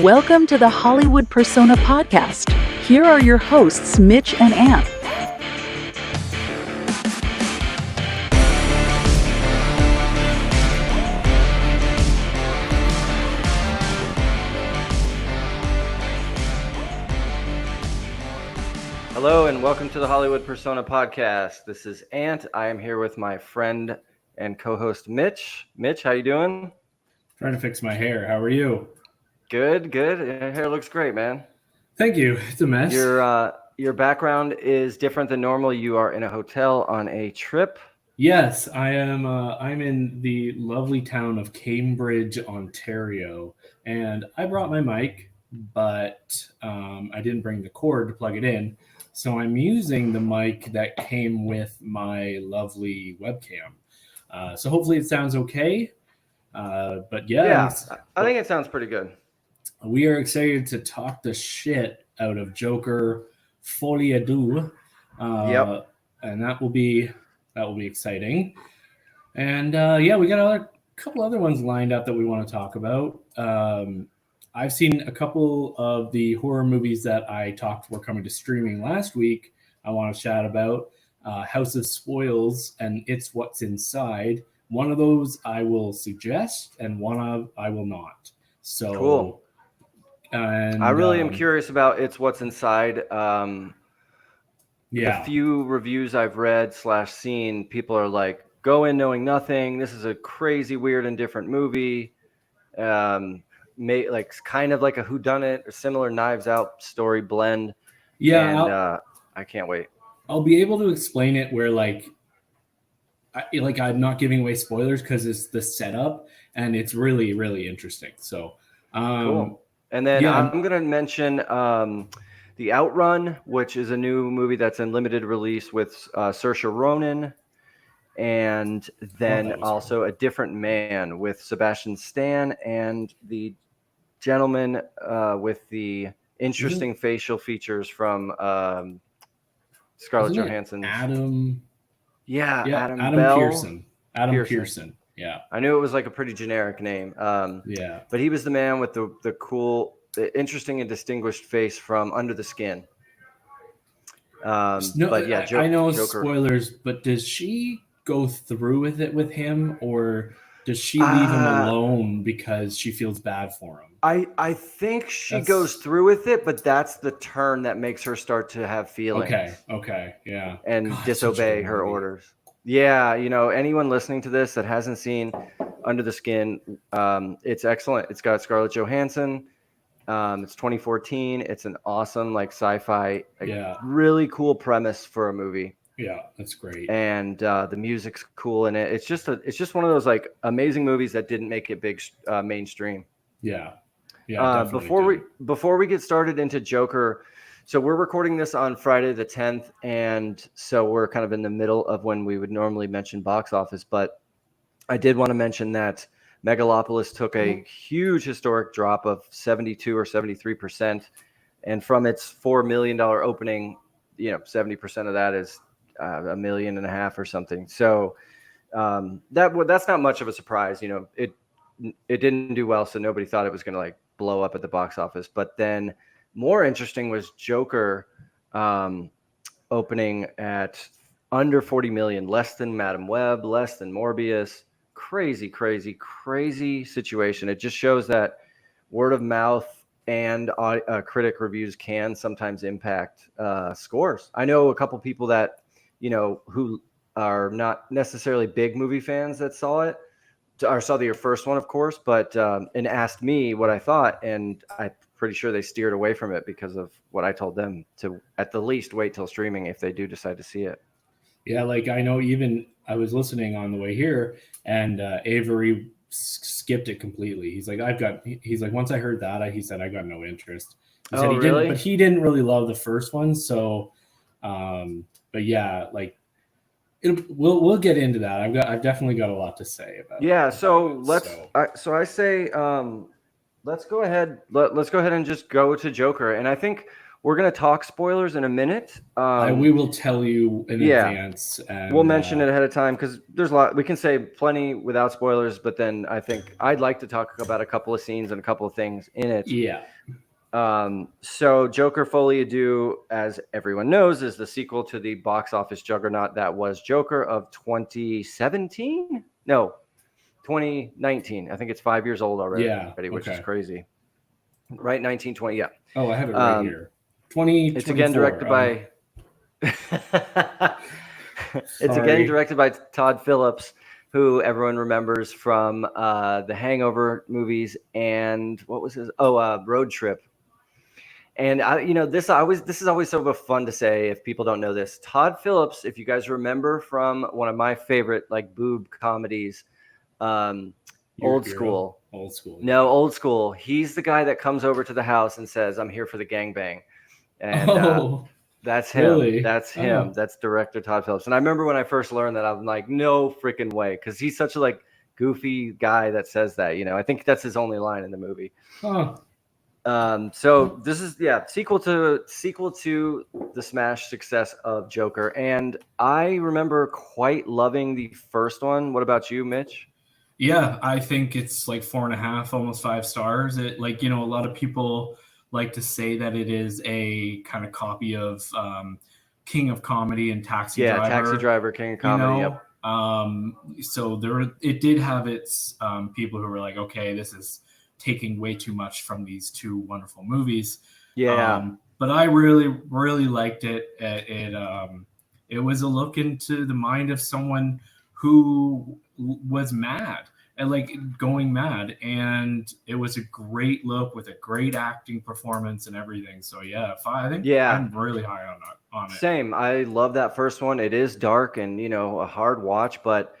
Welcome to the Hollywood Persona Podcast. Here are your hosts, Mitch and Ant. Hello and welcome to the Hollywood Persona Podcast. This is Ant. I am here with my friend and co-host Mitch. Mitch, how you doing? Trying to fix my hair. How are you? Good. Your hair looks great, man. Thank you. It's a mess. Your background is different than normal. You are in a hotel on a trip. Yes, I am. I'm in the lovely town of Cambridge, Ontario, and I brought my mic, but I didn't bring the cord to plug it in. So I'm using the mic that came with my lovely webcam. So hopefully it sounds okay. But yeah, I think it sounds pretty good. We are excited to talk the shit out of Joker Folie à Deux. Yep. And that will be exciting. And we got a couple other ones lined up that we want to talk about. I've seen a couple of the horror movies that I talked were coming to streaming last week. I want to chat about House of Spoils and It's What's Inside. One of those I will suggest, and one I will not. So cool. And I really am curious about It's What's Inside. The few reviews I've read / seen, people are like, go in knowing nothing. This is a crazy, weird, and different movie. Kind of like a whodunit or similar Knives Out story blend. Yeah, and I can't wait. I'll be able to explain it where I'm not giving away spoilers because it's the setup and it's really, really interesting. So cool. And then I'm going to mention The Outrun, which is a new movie that's in limited release with Saoirse Ronan. And then also cool. A Different Man with Sebastian Stan and the gentleman with the interesting facial features from Scarlett Johansson. Adam Bell. Pearson. Adam Pearson. Yeah. I knew it was like a pretty generic name. But he was the man with the cool, interesting and distinguished face from Under the Skin. I know Joker. Spoilers, but does she go through with it with him, or does she leave him alone because she feels bad for him? I think she goes through with it, but that's the turn that makes her start to have feelings. Okay, yeah. And disobey her orders. Yeah, anyone listening to this that hasn't seen Under the Skin, it's excellent. It's got Scarlett Johansson. It's 2014. It's an awesome sci-fi, really cool premise for a movie. Yeah, that's great. And the music's cool in it. It's just one of those amazing movies that didn't make it big mainstream. Yeah. Before we get started into Joker, so we're recording this on Friday the 10th, and so we're kind of in the middle of when we would normally mention box office. But I did want to mention that Megalopolis took a huge historic drop of 72 or 73%, and from its $4 million opening, 70% of that is $1.5 million or something. So that's not much of a surprise. It didn't do well, so nobody thought it was going to blow up at the box office. But then more interesting was Joker opening at under 40 million, less than Madam Web, less than Morbius. Crazy situation. It just shows that word of mouth and critic reviews can sometimes impact scores. I know a couple people that who are not necessarily big movie fans that saw it, or saw the first one, of course, but and asked me what I thought, and I'm pretty sure they steered away from it because of what I told them to at the least wait till streaming if they do decide to see it. Yeah, I know even I was listening on the way here, and Avery skipped it completely. He's like, once I heard that, he said, I got no interest. He said he really? didn't, but he didn't really love the first one. So, but yeah, we'll get into that. I've definitely got a lot to say about. Yeah. I say, let's go ahead. Let's go ahead and just go to Joker. And I think we're going to talk spoilers in a minute. We will tell you in advance. And, we'll mention it ahead of time because there's a lot. We can say plenty without spoilers, but then I think I'd like to talk about a couple of scenes and a couple of things in it. Yeah. So Joker Folie à Deux, as everyone knows, is the sequel to the box office juggernaut that was Joker of 2017? No, 2019. I think it's 5 years old already, which is crazy. Right, 1920, yeah. Oh, I have it right here. 2024. It's again directed by... It's again directed by Todd Phillips, who everyone remembers from the Hangover movies and what was his? Road Trip. And this is always so fun to say if people don't know this. Todd Phillips, if you guys remember from one of my favorite like boob comedies, Old School. No, Old School. He's the guy that comes over to the house and says, "I'm here for the gangbang," and that's him. Really? That's him. That's director Todd Phillips. And I remember when I first learned that, I'm like, no freaking way, because he's such a like goofy guy that says that. I think that's his only line in the movie. Huh. So this is sequel to the smash success of Joker, and I remember quite loving the first one. What about you, Mitch? Yeah, I think it's like 4.5, almost 5 stars. It a lot of people like to say that it is a kind of copy of King of Comedy and Taxi Driver. Yeah, Taxi Driver, King of Comedy. Yep. So it did have its people who were like, okay, this is taking way too much from these two wonderful movies. Yeah. But I really, really liked it. It was a look into the mind of someone who was mad and like going mad. And it was a great look with a great acting performance and everything. So I think I'm really high on it. Same. I love that first one. It is dark and, a hard watch, but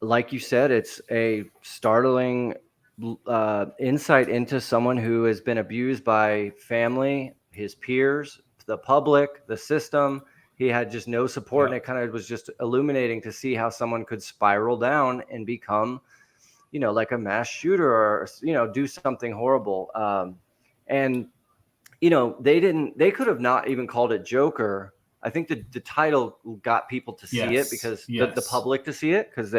like you said, it's a startling insight into someone who has been abused by family, his peers, the public, the system. He had just no support, and it kind of was just illuminating to see how someone could spiral down and become, like a mass shooter or, do something horrible. And, they could have not even called it Joker. I think the title got people to see it because the public to see it because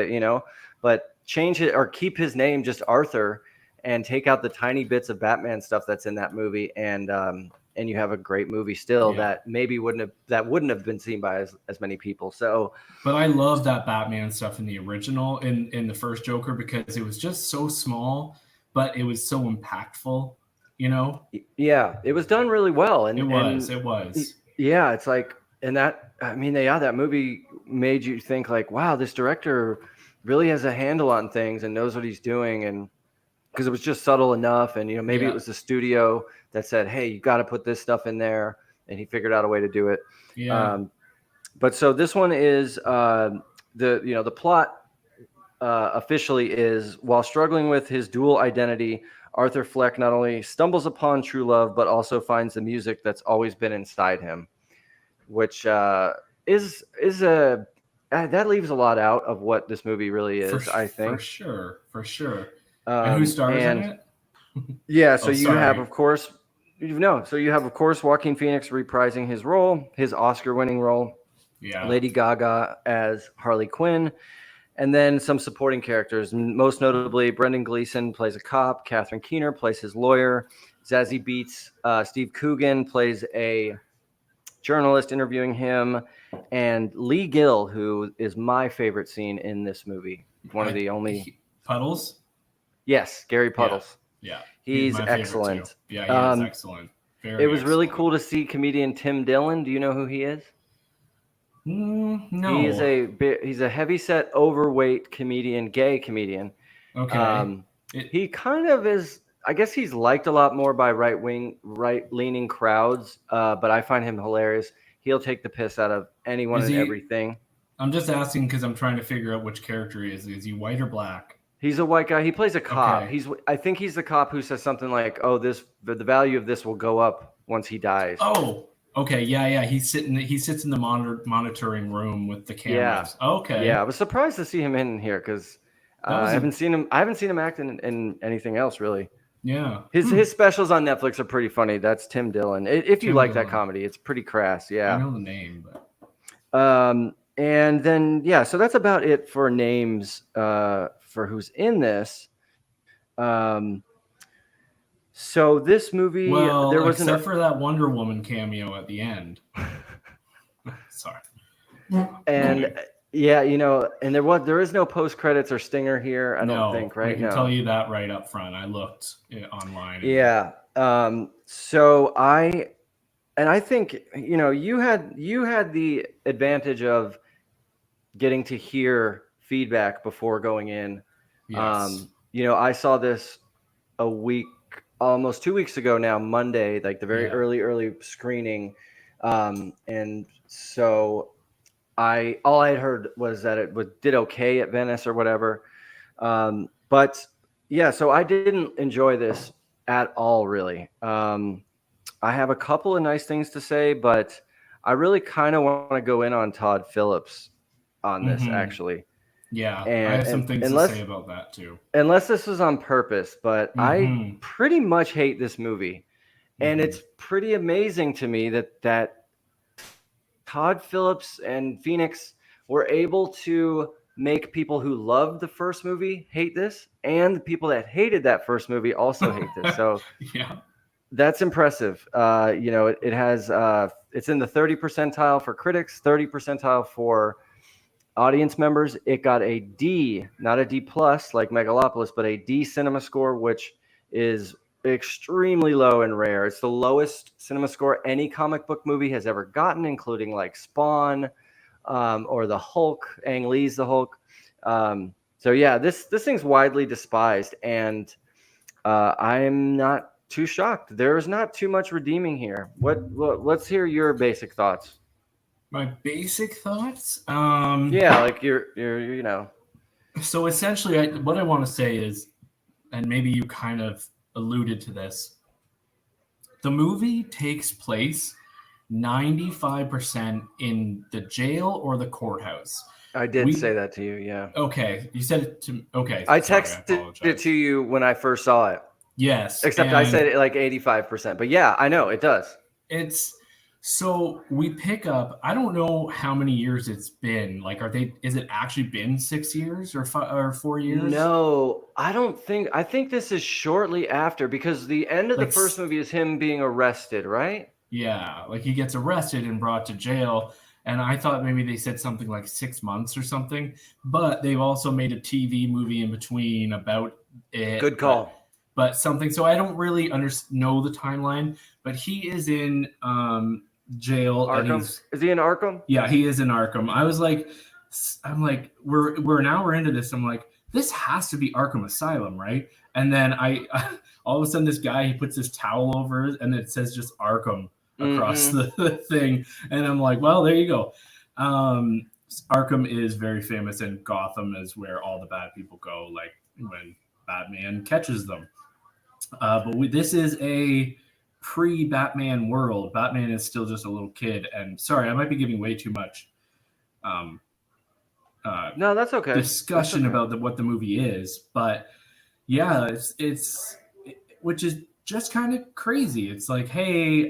but change it or keep his name just Arthur and take out the tiny bits of Batman stuff that's in that movie. And you have a great movie still that maybe wouldn't have been seen by as many people. So, but I love that Batman stuff in the original in the first Joker because it was just so small, but it was so impactful, Yeah, it was done really well. And it was. Yeah, it's like, and that movie made you think like, wow, this director really has a handle on things and knows what he's doing. And because it was just subtle enough. And, maybe it was the studio that said, hey, you got to put this stuff in there. And he figured out a way to do it. Yeah. But so this one is the plot officially is while struggling with his dual identity, Arthur Fleck not only stumbles upon true love, but also finds the music that's always been inside him, which is that leaves a lot out of what this movie really is, I think. For sure. And who stars in it? Yeah, so you have, of course, Joaquin Phoenix reprising his Oscar-winning role. Yeah. Lady Gaga as Harley Quinn, and then some supporting characters. Most notably, Brendan Gleeson plays a cop. Catherine Keener plays his lawyer. Zazie Beetz, Steve Coogan plays a journalist interviewing him, and Lee Gill, who is my favorite scene in this movie. One of the only Puddles. Yes, Gary Puddles. Yeah. He's excellent. Yeah, he is excellent. It was really cool to see comedian Tim Dillon. Do you know who he is? No. He's a heavyset, overweight comedian, gay comedian. Okay. He kind of is. I guess he's liked a lot more by right-leaning crowds, but I find him hilarious. He'll take the piss out of anyone and everything. I'm just asking because I'm trying to figure out which character he is. Is he white or black? He's a white guy. He plays a cop. Okay. I think he's the cop who says something like, "Oh, the value of this will go up once he dies." Oh, okay, yeah. He sits in the monitoring room with the cameras. Yeah. Okay. Yeah, I was surprised to see him in here because I haven't seen him act in anything else really. Yeah. His specials on Netflix are pretty funny. That's Tim Dillon. If you Tim like that Dillon. comedy, it's pretty crass. I Yeah. know the name, but And then yeah, so that's about it for names for who's in this. So this movie, well, there was except for that Wonder Woman cameo at the end. Sorry. and yeah, you know, and there is no post credits or stinger here. I don't think, right? I can tell you that right up front. I looked online. Yeah. So I think, you know, you had the advantage of getting to hear feedback before going in. Yes. You know, I saw this almost 2 weeks ago now, Monday, like the very early screening. And so all I had heard was that it did okay at Venice or whatever. But yeah, so I didn't enjoy this at all, really. I have a couple of nice things to say, but I really kind of want to go in on Todd Phillips on this, actually. Yeah, And, I have some things to say about that too. Unless this was on purpose, but I pretty much hate this movie. And it's pretty amazing to me that Todd Phillips and Phoenix were able to make people who loved the first movie hate this, and the people that hated that first movie also hate this. So yeah, that's impressive. You know, it has it's in the 30 percentile for critics, 30 percentile for audience members. It got a D, not a D plus like Megalopolis, but a D cinema score, which is extremely low and rare. It's the lowest cinema score any comic book movie has ever gotten, including like Spawn or the Hulk, Ang Lee's The Hulk. So yeah, this thing's widely despised, and I'm not too shocked. There's not too much redeeming here. Let's hear your basic thoughts. My basic thoughts? Yeah, like you're you know. So essentially, what I want to say is, and maybe you kind of alluded to this, the movie takes place 95% in the jail or the courthouse. I did say that to you, yeah. Okay, you said it to. Okay, I texted it to you when I first saw it. Yes, except I said it like 85%, but yeah, I know it does. It's so we pick up. I don't know how many years it's been. Like, is it actually been 6 years or 4 years? No, I don't think. I think this is shortly after, because the end of the first movie is him being arrested, right? Yeah, like he gets arrested and brought to jail. And I thought maybe they said something like 6 months or something, but they've also made a TV movie in between about it. Good call. But something. So I don't really know the timeline, but he is in jail. Arkham? Is he in Arkham? Yeah, he is in Arkham. I'm like, we're an hour into this. I'm like, this has to be Arkham Asylum, right? And then I all of a sudden this guy, he puts his towel over it and it says just Arkham across the thing, and I'm like, well, there you go. Arkham is very famous, and Gotham is where all the bad people go, like when Batman catches them. But this is a pre-Batman world. Batman is still just a little kid, and sorry, I might be giving way too much. No, that's okay. Discussion about what the movie is, but yeah, it's which is just kind of crazy. It's like, hey,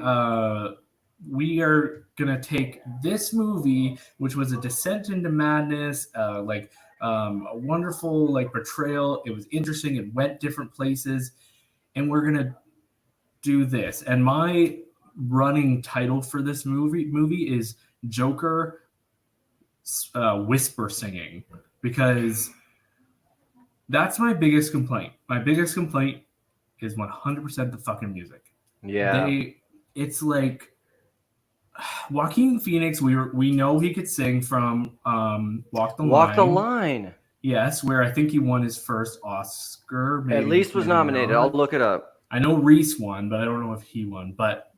we are gonna take this movie, which was a descent into madness, a wonderful like portrayal. It was interesting. It went different places, and we're gonna do this. And my running title for this movie is Joker whisper singing, because that's my biggest complaint. My biggest complaint is 100% the fucking music. Yeah. It's like Joaquin Phoenix, we know he could sing from Walk the Line. Walk the Line. Yes, where I think he won his first Oscar. At least was nominated. I'll look it up. I know Reese won, but I don't know if he won. But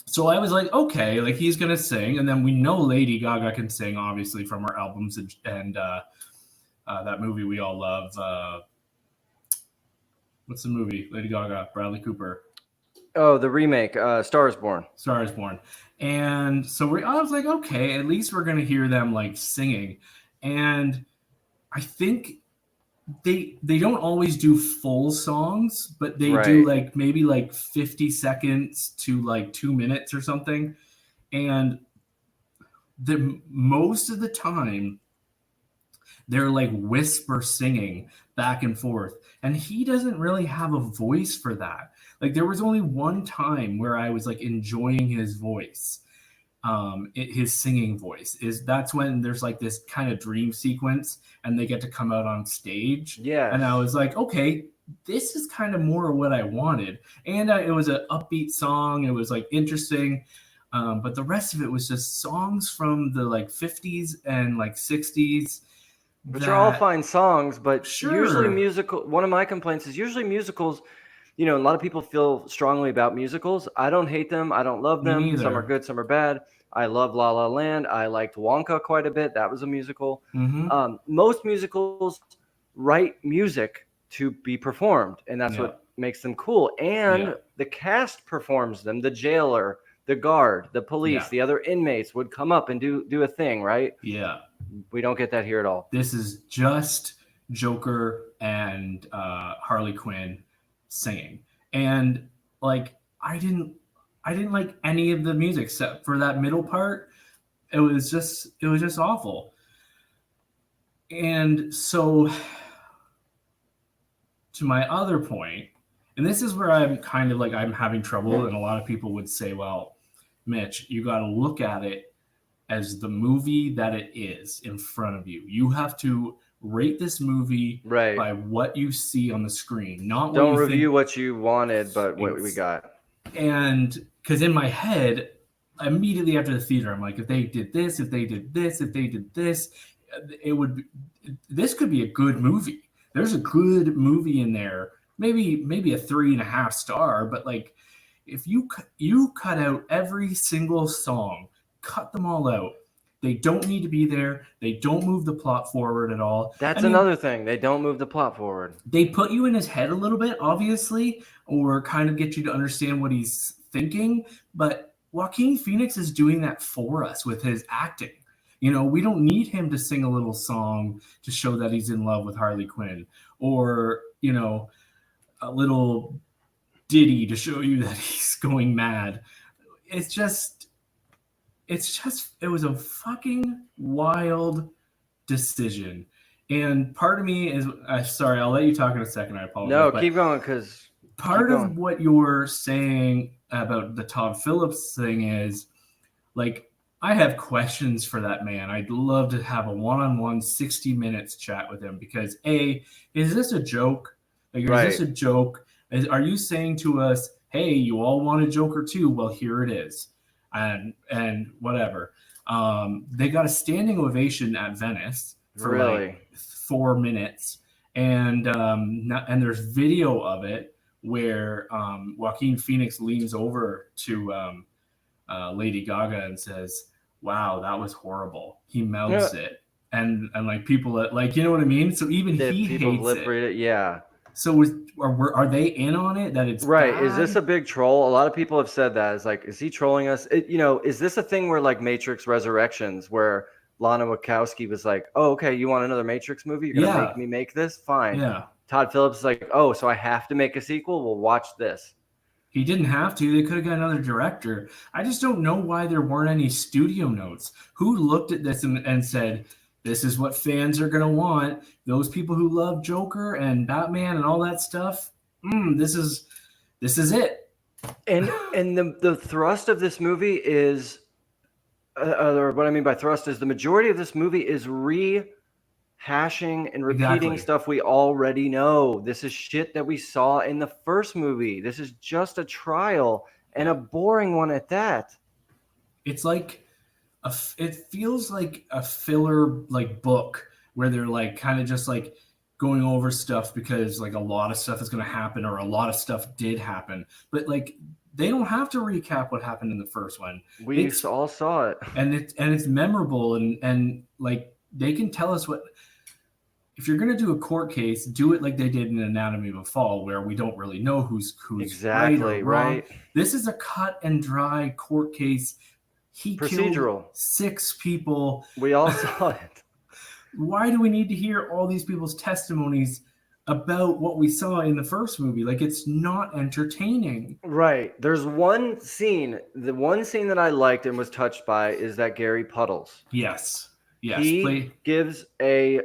so I was like, okay, like he's gonna sing, and then we know Lady Gaga can sing, obviously, from her albums and that movie we all love. What's the movie? Lady Gaga, Bradley Cooper. Oh, the remake, Star is Born. Star is Born. And so I was like, okay, at least we're going to hear them like singing. And I think they don't always do full songs, but they Right. do like maybe like 50 seconds to like 2 minutes or something. And the most of the time they're like whisper singing back and forth. And he doesn't really have a voice for that. Like there was only one time where I was like enjoying his voice. His singing voice is that's when there's like this kind of dream sequence and they get to come out on stage. Yes. And I was like, okay, this is kind of more what I wanted. And it was an upbeat song. It was like interesting. But the rest of it was just songs from the like 50s and like 60s. Which are all fine songs, but Sure. usually musical. One of my complaints is usually musicals. You know, a lot of people feel strongly about musicals. I don't hate them. I don't love Me them. neither. Some are good, some are bad. I love La La Land. I liked Wonka quite a bit. That was a musical. Mhm. Most musicals write music to be performed, and that's Yeah. what makes them cool. And Yeah. the cast performs them. The jailer, the guard, the police, Yeah. the other inmates would come up and do a thing, right? Yeah. We don't get that here at all. This is just Joker and Harley Quinn singing. And like I didn't like any of the music except for that middle part. It was just awful. And so to my other point, and this is where I'm kind of like I'm having trouble, and a lot of people would say, well, Mitch, you got to look at it as the movie that it is in front of you. You have to rate this movie Right. by what you see on the screen, not Don't what you review think. what you wanted, but what we Ex- got. And because in my head, immediately after the theater, I'm like, if they did this, if they did this, if they did this, it would be, this could be a good movie. There's a good movie in there, maybe a 3.5 star, but like if you cut out every single song, cut them all out. They don't need to be there. They don't move the plot forward at all. That's I mean, another thing. They don't move the plot forward. they put you in his head a little bit, obviously, or kind of get you to understand what he's thinking. But Joaquin Phoenix is doing that for us with his acting. You know, we don't need him to sing a little song to show that he's in love with Harley Quinn, or, you know, a little ditty to show you that he's going mad. It was a fucking wild decision. And part of me is, sorry, I'll let you talk in a second. I apologize. No, but keep going, because part of what you're saying about the Todd Phillips thing is, like, I have questions for that man. I'd love to have a one-on-one 60 minutes chat with him because A, is this a joke? Like, is this a joke? Are you saying to us, hey, you all want a Joker too? Well, here it is. And whatever. They got a standing ovation at Venice for like 4 minutes. And there's video of it where Joaquin Phoenix leans over to Lady Gaga and says, wow, that was horrible. He mouths it. And like people like, you know what I mean? So even he hates it. Yeah. So are they in on it that it's right? bad? Is this a big troll? A lot of people have said that. It's like, is he trolling us? Is this a thing where like Matrix Resurrections, where Lana Wachowski was like, "Oh, okay, you want another Matrix movie? You're gonna make me make this? Fine." Yeah. Todd Phillips is like, "Oh, so I have to make a sequel? Well, watch this." He didn't have to. They could have got another director. I just don't know why there weren't any studio notes. Who looked at this and said, this is what fans are going to want. Those people who love Joker and Batman and all that stuff. This is it. And the thrust of this movie is, or what I mean by thrust is the majority of this movie is rehashing and repeating stuff we already know. This is shit that we saw in the first movie. This is just a trial and a boring one at that. It's like it feels like a filler like book where they're like kind of just like going over stuff because like a lot of stuff is going to happen or a lot of stuff did happen, but like they don't have to recap what happened in the first one. We all saw it, and it's memorable and like they can tell us what. If you're going to do a court case, do it like they did in Anatomy of a Fall, where we don't really know who's exactly right. This is a cut and dry court case. He procedural. killed 6 people. We all saw it. why do we need to hear all these people's testimonies about what we saw in the first movie? Like, it's not entertaining. Right. There's one scene. The one scene that I liked and was touched by is that Gary Puddles. Yes. He gives a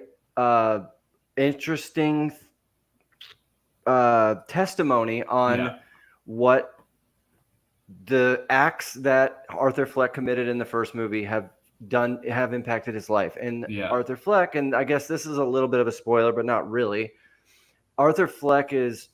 interesting testimony on what the acts that Arthur Fleck committed in the first movie have impacted his life. And Arthur Fleck, and I guess this is a little bit of a spoiler, but not really. Arthur Fleck is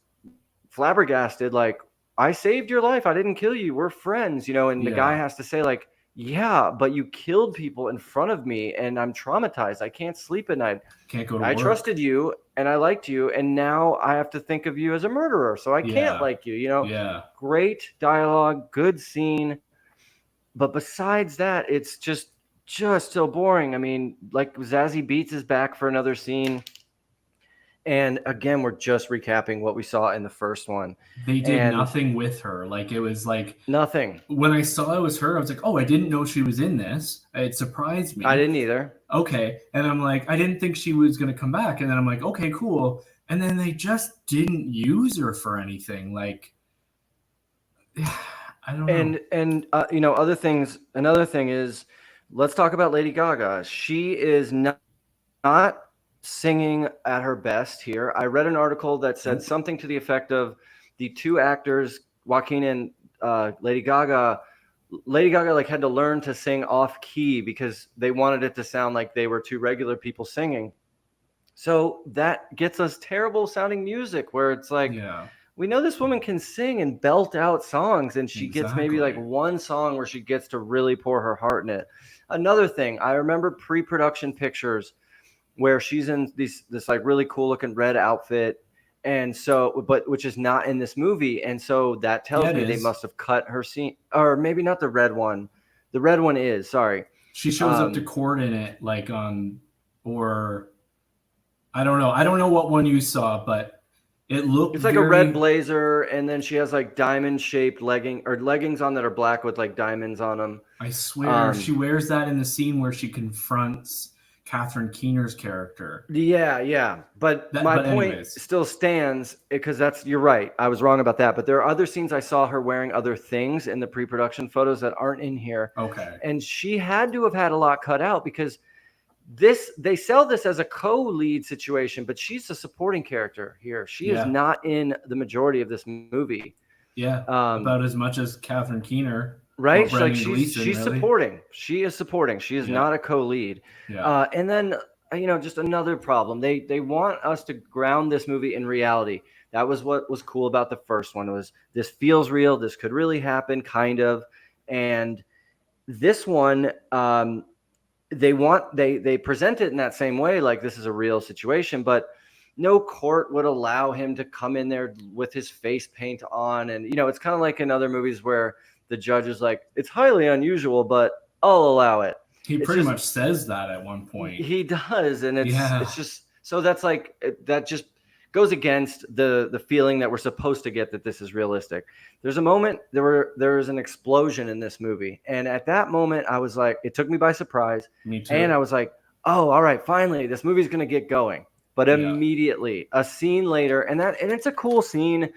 flabbergasted, like, I saved your life. I didn't kill you. We're friends, you know, and the guy has to say, like, yeah, but you killed people in front of me and I'm traumatized. I can't sleep at night. Can't go to I work. trusted you and I liked you, and now I have to think of you as a murderer, so I can't like you, you know? Yeah. Great dialogue, good scene. But besides that, it's just so boring. I mean, like, Zazie Beetz is back for another scene. And again, we're just recapping what we saw in the first one. They did nothing with her. Like, it was like nothing. When I saw it was her, I was like, oh, I didn't know she was in this. It surprised me. I didn't either. Okay. And I'm like, I didn't think she was going to come back. And then I'm like, okay, cool. And then they just didn't use her for anything. Like, I don't know. And you know, other things. Another thing is, let's talk about Lady Gaga. She is not singing at her best here. I read an article that said something to the effect of the two actors, Joaquin and Lady Gaga, like had to learn to sing off key because they wanted it to sound like they were two regular people singing. So that gets us terrible sounding music where it's like, we know this woman can sing and belt out songs, and she gets maybe like one song where she gets to really pour her heart in it. Another thing, I remember pre-production pictures where she's in this like really cool looking red outfit, and so which is not in this movie, and so that tells me they must have cut her scene, or maybe not the red one. The red one is, sorry. She shows up to court in it, like or I don't know what one you saw, but it looked it's like a red blazer, and then she has like diamond shaped leggings on that are black with like diamonds on them. I swear she wears that in the scene where she confronts Catherine Keener's character. Yeah. But my point still stands, because you're right. I was wrong about that. But there are other scenes I saw her wearing other things in the pre-production photos that aren't in here. Okay. And she had to have had a lot cut out, because they sell this as a co-lead situation, but she's a supporting character here. She is not in the majority of this movie. Yeah. About as much as Catherine Keener. Right? She's supporting. She is supporting. She is not a co-lead. Yeah. And then, you know, just another problem. They want us to ground this movie in reality. That was what was cool about the first one, was this feels real. This could really happen, kind of. And this one, they present it in that same way, like this is a real situation, but no court would allow him to come in there with his face paint on. And, you know, it's kind of like in other movies where the judge is like, it's highly unusual, but I'll allow it. He pretty much says that at one point. He does. And it's just, so that's like, that just goes against the feeling that we're supposed to get that this is realistic. There's a moment, there was an explosion in this movie. And at that moment, I was like, it took me by surprise. Me too. And I was like, oh, all right, finally, this movie's going to get going. But immediately, a scene later, and it's a cool scene.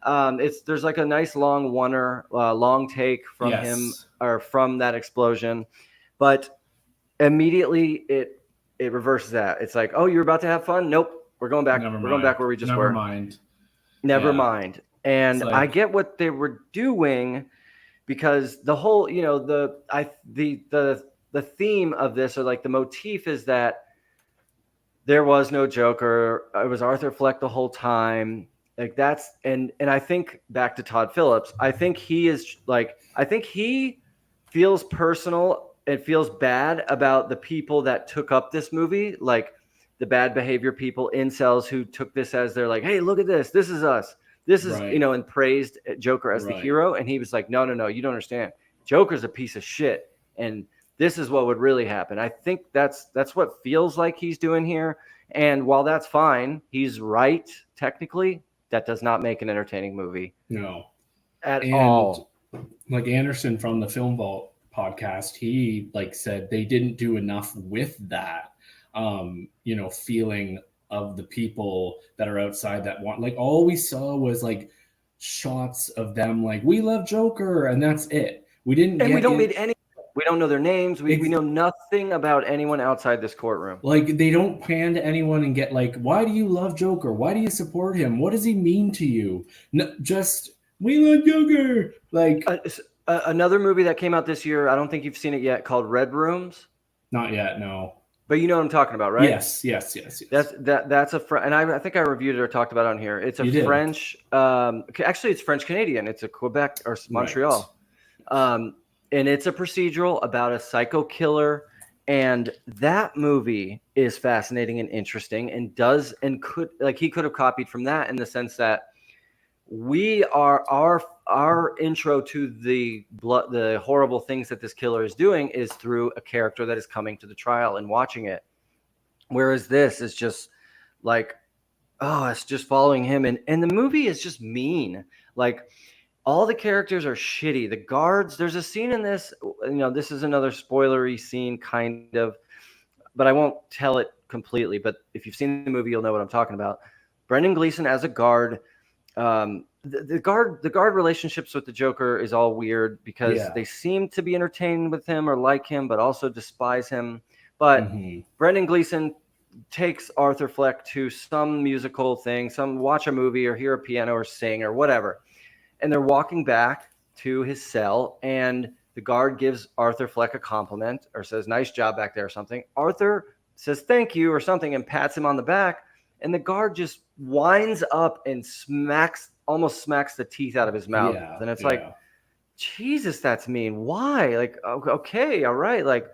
There's like a nice long take from him, or from that explosion, but immediately it reverses that. It's like, oh, you're about to have fun? Nope, we're going back. We're going back where we just were. Never mind. And I get what they were doing, because the whole, you know, the theme of this, or like the motif, is that there was no Joker. It was Arthur Fleck the whole time. Like that's, and I think back to Todd Phillips, I think he feels personal and feels bad about the people that took up this movie, like the bad behavior people, incels, who took this as they're like, hey, look at this. This is us. This is, you know, and praised Joker as the hero. And he was like, no, you don't understand. Joker's a piece of shit. And this is what would really happen. I think that's what feels like he's doing here. And while that's fine, he's right technically, that does not make an entertaining movie. No. At all. Like Anderson from the Film Vault podcast, he like said they didn't do enough with that. feeling of the people that are outside that want, like, all we saw was like shots of them like, we love Joker, and that's it. We didn't And get we don't in- meet any. We don't know their names. We know nothing about anyone outside this courtroom. Like, they don't pan to anyone and get like, why do you love Joker? Why do you support him? What does he mean to you? No, just, we love Joker. Like, Another movie that came out this year, I don't think you've seen it yet, called Red Rooms. not yet, no. But you know what I'm talking about, right? Yes. That's a and I think I reviewed it or talked about it on here. It's You a did. French. Actually, it's French Canadian. It's a Quebec or Montreal. And it's a procedural about a psycho killer. And that movie is fascinating and interesting, and he could have copied from that in the sense that our intro to the horrible things that this killer is doing is through a character that is coming to the trial and watching it. Whereas this is just like, it's just following him. And the movie is just mean. Like, all the characters are shitty. The guards, there's a scene in this, this is another spoilery scene kind of, but I won't tell it completely. But if you've seen the movie, you'll know what I'm talking about. Brendan Gleeson as a guard. The guard relationships with the Joker is all weird because they seem to be entertained with him or like him, but also despise him. But Brendan Gleeson takes Arthur Fleck to some musical thing, watch a movie or hear a piano or sing or whatever. And they're walking back to his cell, and the guard gives Arthur Fleck a compliment or says, "Nice job back there," or something. Arthur says, "Thank you," or something, and pats him on the back. And the guard just winds up and almost smacks the teeth out of his mouth. And it's like, Jesus, that's mean. Why? Like, okay, all right. Like,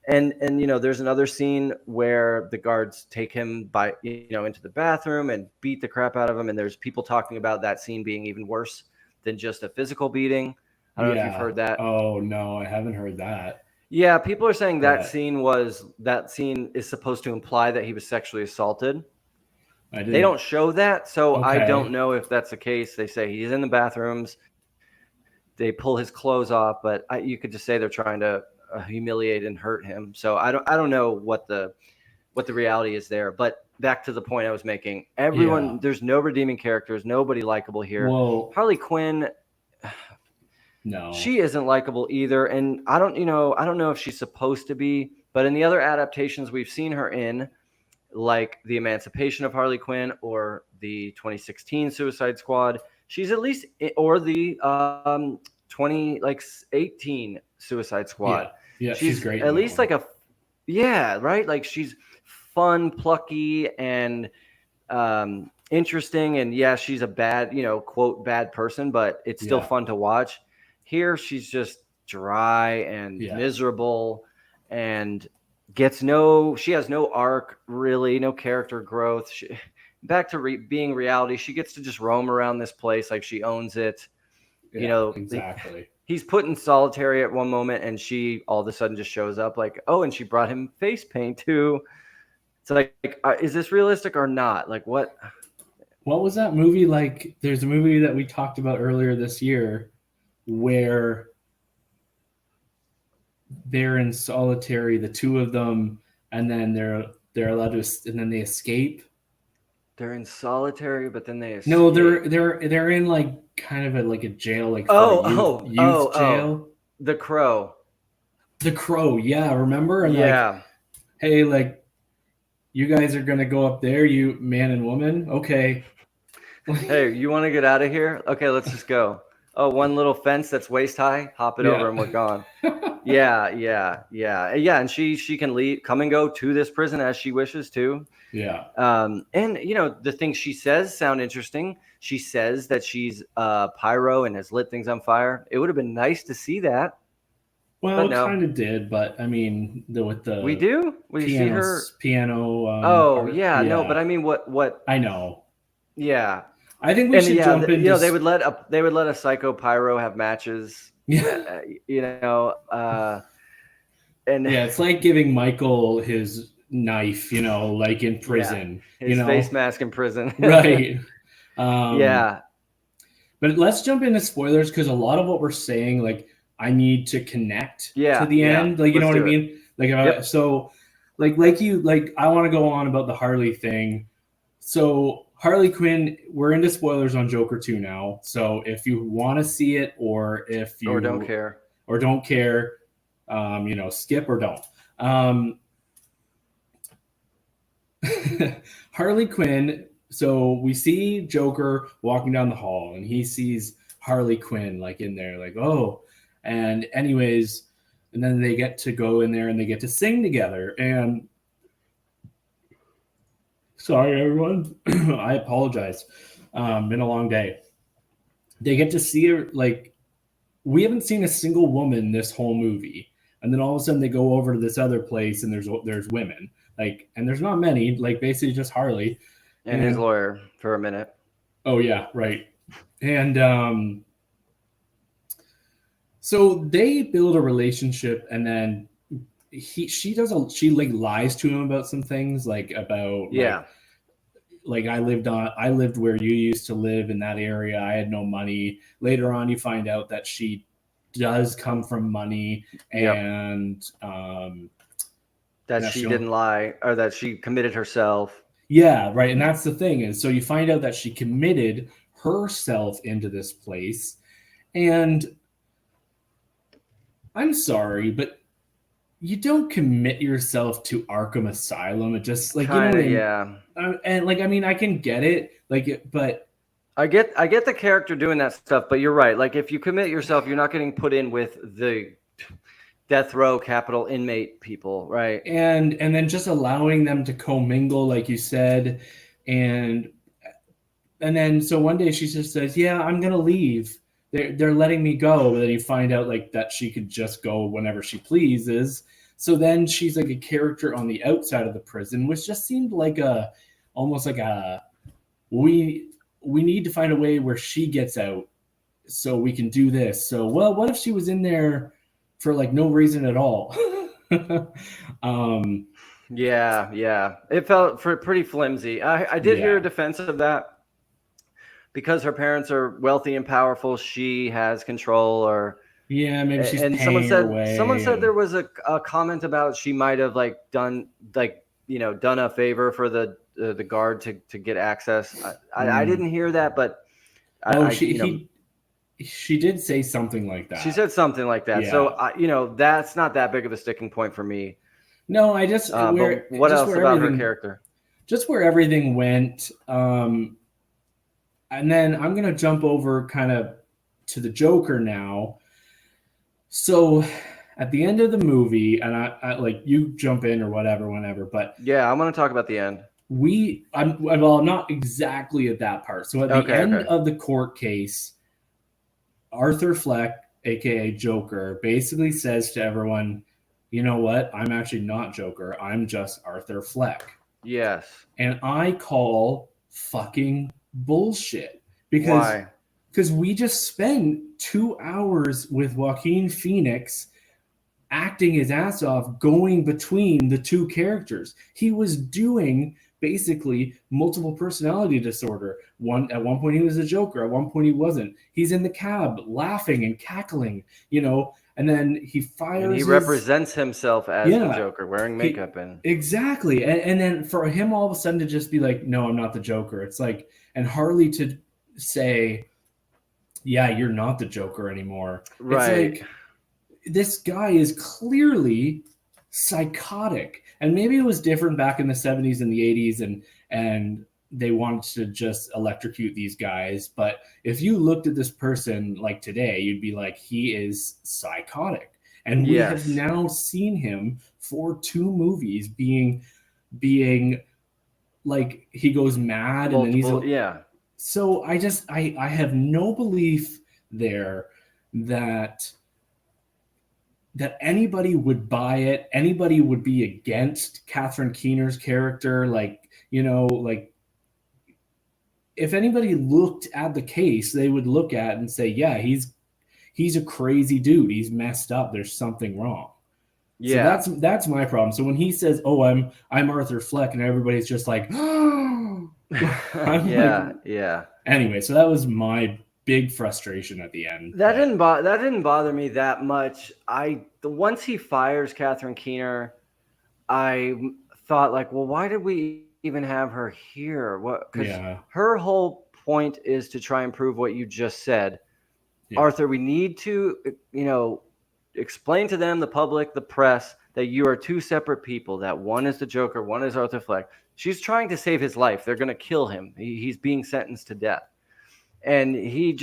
and there's another scene where the guards take him into the bathroom and beat the crap out of him. And there's people talking about that scene being even worse than just a physical beating. I don't know if you've heard that. Oh, no, I haven't heard that. Yeah, people are saying that scene is supposed to imply that he was sexually assaulted. They don't show that, so I don't know if that's the case. They say he's in the bathrooms. They pull his clothes off, but you could just say they're trying to humiliate and hurt him. So I don't know what the reality is there. But back to the point I was making, there's no redeeming characters, nobody likable here. Well, Harley Quinn, no, she isn't likable either, and I don't know if she's supposed to be. But in the other adaptations we've seen her in, like the Emancipation of Harley Quinn or the 2016 Suicide Squad, she's at least, or the 2018 Suicide Squad. Yeah, she's great. At least right? Like, she's fun, plucky, and interesting. And she's a bad, quote, bad person, but it's still fun to watch. Here, she's just dry and miserable, and she has no arc, really, no character growth. Back to being reality, she gets to just roam around this place like she owns it. Exactly. He's put in solitary at one moment, and she all of a sudden just shows up like, oh, and she brought him face paint too. It's like, is this realistic or not? Like, what was that movie like? There's a movie that we talked about earlier this year where they're in solitary, the two of them, and then they're allowed to, and then they escape. They're in solitary, but then they escape. No, they're in like kind of a jail, like youth jail. The Crow. The Crow, yeah, remember? And like, hey, like, you guys are gonna go up there, you man and woman. Okay. Hey, you want to get out of here? Okay, let's just go. Oh, one little fence that's waist high, hop it over and we're gone. Yeah. And she can come and go to this prison as she wishes to. Yeah. And the things she says sound interesting. She says that she's pyro and has lit things on fire. It would have been nice to see that. Well, it kind of did, but I mean, we do. We see her piano. No, but I mean, what? I know. Yeah. I think we should jump into. They would let a psycho pyro have matches. Yeah. And it's like giving Michael his knife, like in prison. His face mask in prison. Right. But let's jump into spoilers, because a lot of what we're saying, like, I need to connect to the end. Like, you know what I mean? Like, so I want to go on about the Harley thing. So Harley Quinn, we're into spoilers on Joker 2 now. So if you want to see it, or if you don't care, skip or don't. Harley Quinn. So we see Joker walking down the hall, and he sees Harley Quinn like in there, like, oh, and anyways, and then they get to go in there and they get to sing together. And sorry, everyone, I apologize. Been a long day. They get to see her, like, we haven't seen a single woman this whole movie, and then all of a sudden they go over to this other place and there's women, like, and there's not many, like basically just Harley and his lawyer for a minute. Oh yeah, right. And so they build a relationship, and then she like lies to him about some things, like about like I lived where you used to live in that area. I had no money. Later on, you find out that she does come from money, and that she didn't lie, or that she committed herself. Yeah, right. And that's the thing, is so you find out that she committed herself into this place. And I'm sorry, but you don't commit yourself to Arkham Asylum. It just, like, kinda, you know, and like, I mean, I can get it, like, but I get the character doing that stuff, but you're right. Like, if you commit yourself, you're not getting put in with the death row capital inmate people, right? And then just allowing them to commingle, like you said, and then so one day she just says, "Yeah, I'm gonna leave. They're letting me go." But then you find out, like, that she could just go whenever she pleases. So then she's like a character on the outside of the prison, which just seemed like almost like we need to find a way where she gets out so we can do this. So, well, what if she was in there for like no reason at all? Yeah. It felt pretty flimsy. I did hear a defense of that. Because her parents are wealthy and powerful, she has control, or maybe she's and paying her way. Someone said there was a comment about she might have done a favor for the guard to get access. I didn't hear that, but she did say something like that. She said something like that. Yeah. So that's not that big of a sticking point for me. No, I just what else about her character? Just where everything went. And then I'm going to jump over kind of to the Joker now. So at the end of the movie, and I like, you jump in or whatever, whenever, but yeah, I'm going to talk about the end. I'm not exactly at that part. So at the end of the court case, Arthur Fleck, aka Joker, basically says to everyone, "You know what? I'm actually not Joker. I'm just Arthur Fleck." Yes. And I call fucking bullshit, because we just spent 2 hours with Joaquin Phoenix acting his ass off, going between the two characters. He was doing basically multiple personality disorder. At one point he was a Joker, at one point he wasn't. He's in the cab laughing and cackling, and then he fires. And he represents himself as the Joker, wearing makeup. Exactly. And then for him all of a sudden to just be like, "No, I'm not the Joker." It's like, and Harley to say, "Yeah, you're not the Joker anymore." Right. It's like, this guy is clearly psychotic. And maybe it was different back in the 70s and the 80s, and they wanted to just electrocute these guys. But if you looked at this person like today, you'd be like, he is psychotic. And we have now seen him for 2 movies being like, he goes mad and then he's So I have no belief there that anybody would buy it. Anybody would be against Catherine Keener's character. Like, if anybody looked at the case, they would look at it and say, yeah, he's a crazy dude. He's messed up. There's something wrong. Yeah. So that's my problem. So when he says, "Oh, I'm Arthur Fleck," and everybody's just like, "Oh," yeah. Anyway, so that was my big frustration at the end. That didn't bother me that much. Once he fires Catherine Keener, I thought like, well, why did we even have her here? What? Because Yeah. her whole point is to try and prove what you just said. Yeah. Arthur, we need to, explain to them, the public, the press, that you are two separate people, that one is the Joker, one is Arthur Fleck. She's trying to save his life. They're going to kill him. He's being sentenced to death. And he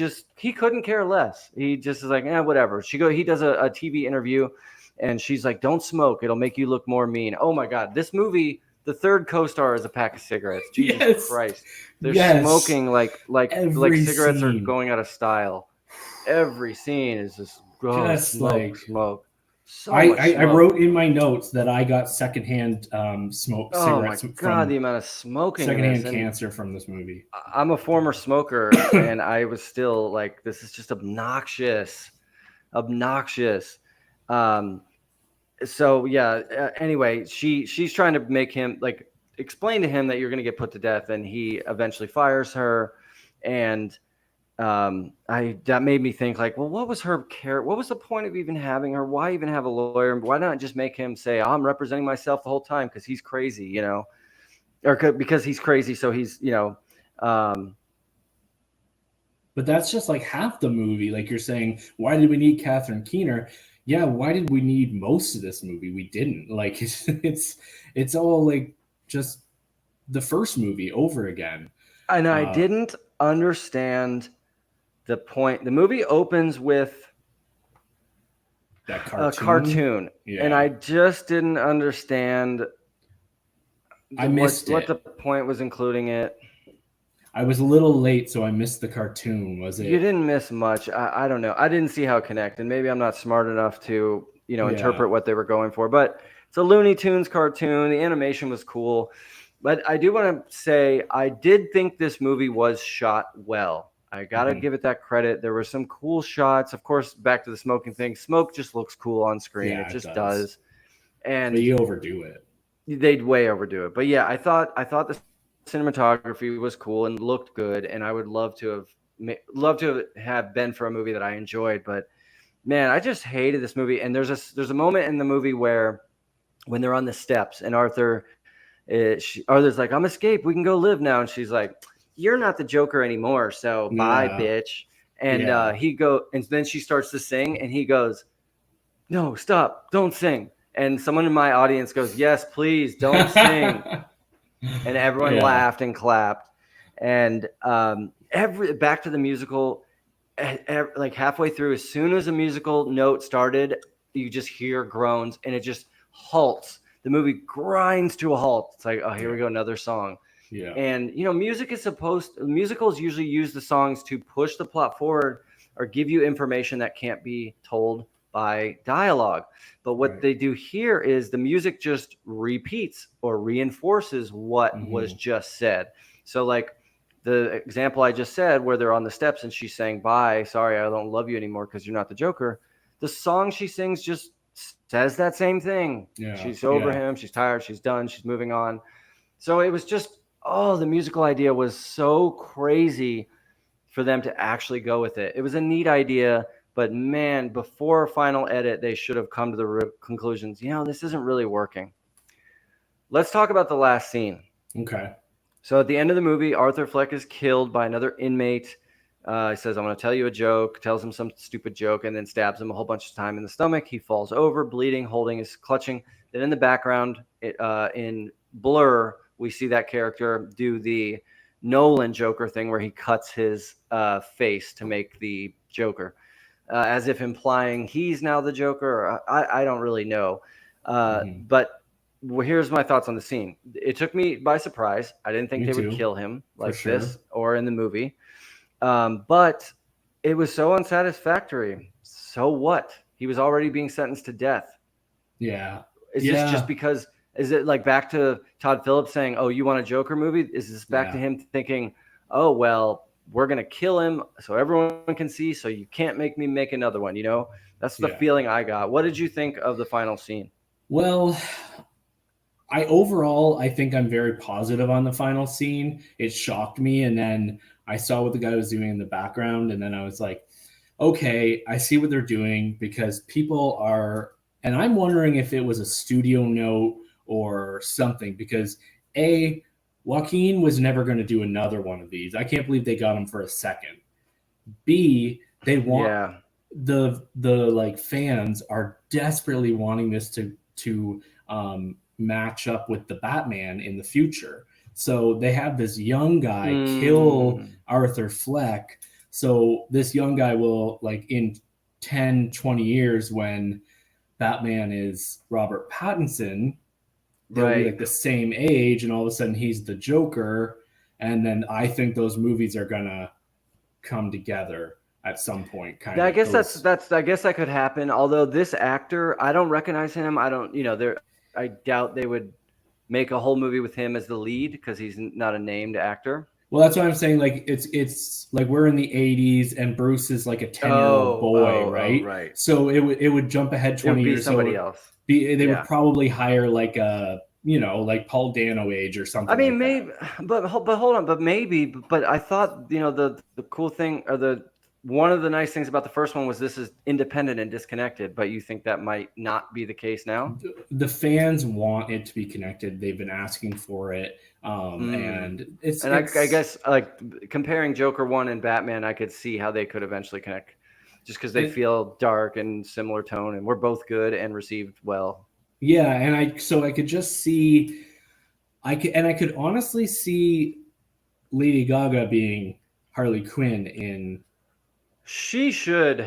couldn't care less. He just is like, whatever. He does a TV interview, and she's like, don't smoke. It'll make you look more mean. Oh my God. This movie, the third co-star is a pack of cigarettes. Jesus Christ. They're smoking like cigarettes are going out of style. Every scene is just smoke. So I wrote in my notes that I got secondhand smoke cigarettes. Oh my God, the amount of smoking. Secondhand cancer from this movie. I'm a former smoker, and I was still like, this is just obnoxious. So yeah. Anyway, she's trying to make him like explain to him that you're going to get put to death, and he eventually fires her, and that made me think like, well, what was her care? What was the point of even having her? Why even have a lawyer? Why not just make him say, I'm representing myself the whole time because he's crazy, or because he's crazy. So he's, but that's just like half the movie. Like you're saying, why did we need Catherine Keener? Yeah. Why did we need most of this movie? We didn't. Like it's all like just the first movie over again. And I didn't understand the point. The movie opens with that cartoon. A cartoon. Yeah. And I just didn't understand what the point was including it. I was a little late, so I missed the cartoon. Was it? You didn't miss much. I don't know. I didn't see how it connected. Maybe I'm not smart enough to, interpret what they were going for. But it's a Looney Tunes cartoon. The animation was cool. But I do want to say I did think this movie was shot well. I got to give it that credit. There were some cool shots. Of course, back to the smoking thing. Smoke just looks cool on screen. Yeah, it just does. And they overdo it. They'd way overdo it. But yeah, I thought the cinematography was cool and looked good, and I would love to have been for a movie that I enjoyed. But man, I just hated this movie. And there's a moment in the movie where when they're on the steps and Arthur's like, I'm escaped. We can go live now. And she's like, you're not the Joker anymore. So bye, bitch. And and then she starts to sing, and he goes, no, stop, don't sing. And someone in my audience goes, yes, please don't sing. And everyone laughed and clapped. And back to the musical, like halfway through, as soon as a musical note started, you just hear groans, and it just halts. The movie grinds to a halt. It's like, oh, here we go, another song. Yeah. And, musicals usually use the songs to push the plot forward or give you information that can't be told by dialogue. But what they do here is the music just repeats or reinforces what was just said. So like the example I just said, where they're on the steps and she's saying, bye, sorry, I don't love you anymore because you're not the Joker. The song she sings just says that same thing. Yeah. She's over him. She's tired. She's done. She's moving on. So it was just, the musical idea was so crazy for them to actually go with it. It was a neat idea, but man, before final edit, they should have come to the conclusions, this isn't really working. Let's talk about the last scene. Okay. So at the end of the movie, Arthur Fleck is killed by another inmate. He says, I'm going to tell you a joke, tells him some stupid joke, and then stabs him a whole bunch of time in the stomach. He falls over, bleeding, holding his clutching. Then in the background, in blur, we see that character do the Nolan Joker thing where he cuts his face to make the Joker, as if implying he's now the Joker. I don't really know. But here's my thoughts on the scene. It took me by surprise. I didn't think they would kill him like this or in the movie. But it was so unsatisfactory. So what? He was already being sentenced to death. Yeah. Is this just because... Is it like back to Todd Phillips saying, oh, you want a Joker movie? Is this back to him thinking, oh, well, we're going to kill him so everyone can see, so you can't make me make another one, That's the feeling I got. What did you think of the final scene? Well, I think I'm very positive on the final scene. It shocked me, and then I saw what the guy was doing in the background, and then I was like, okay, I see what they're doing, because people are – and I'm wondering if it was a studio note or something, because Joaquin was never going to do another one of these. I can't believe they got him for a second. B, they want the like fans are desperately wanting this to match up with the Batman in the future. So they have this young guy kill Arthur Fleck. So this young guy will, like, in 10, 20 years, when Batman is Robert Pattinson, they'll be like the same age, and all of a sudden he's the Joker. And then I think those movies are gonna come together at some point. I guess I guess that could happen. Although this actor, I don't recognize him. I don't, I doubt they would make a whole movie with him as the lead, because he's not a named actor. Well, that's what I'm saying. Like, it's like we're in the 80s and Bruce is like a 10-year-old boy, right? Right. So it would jump ahead 20 years. Somebody else. They would probably hire like a, like Paul Dano age or something. I mean, like maybe, but hold on, but I thought, the cool thing, or one of the nice things about the first one was this is independent and disconnected, but you think that might not be the case now? The fans want it to be connected. They've been asking for it. And I guess, like, comparing Joker 1 and Batman, I could see how they could eventually connect, just because they feel dark and similar tone, and we're both good and received well. Yeah, and I could just see, I could honestly see Lady Gaga being Harley Quinn in. She should,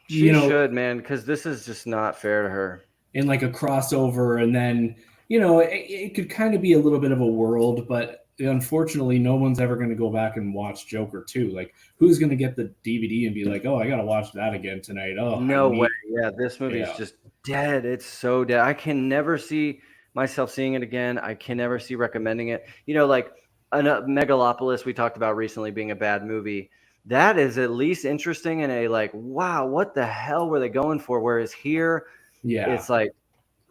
man, because this is just not fair to her. In like a crossover, and then it could kind of be a little bit of a world, but unfortunately, no one's ever going to go back and watch Joker 2. Like, who's going to get the DVD and be like, "Oh, I got to watch that again tonight"? Oh, no way! Yeah, this movie is just dead. It's so dead. I can never see myself seeing it again. I can never see recommending it. Like Megalopolis, we talked about recently being a bad movie. That is at least interesting in a, like, wow, what the hell were they going for? Whereas here, it's like,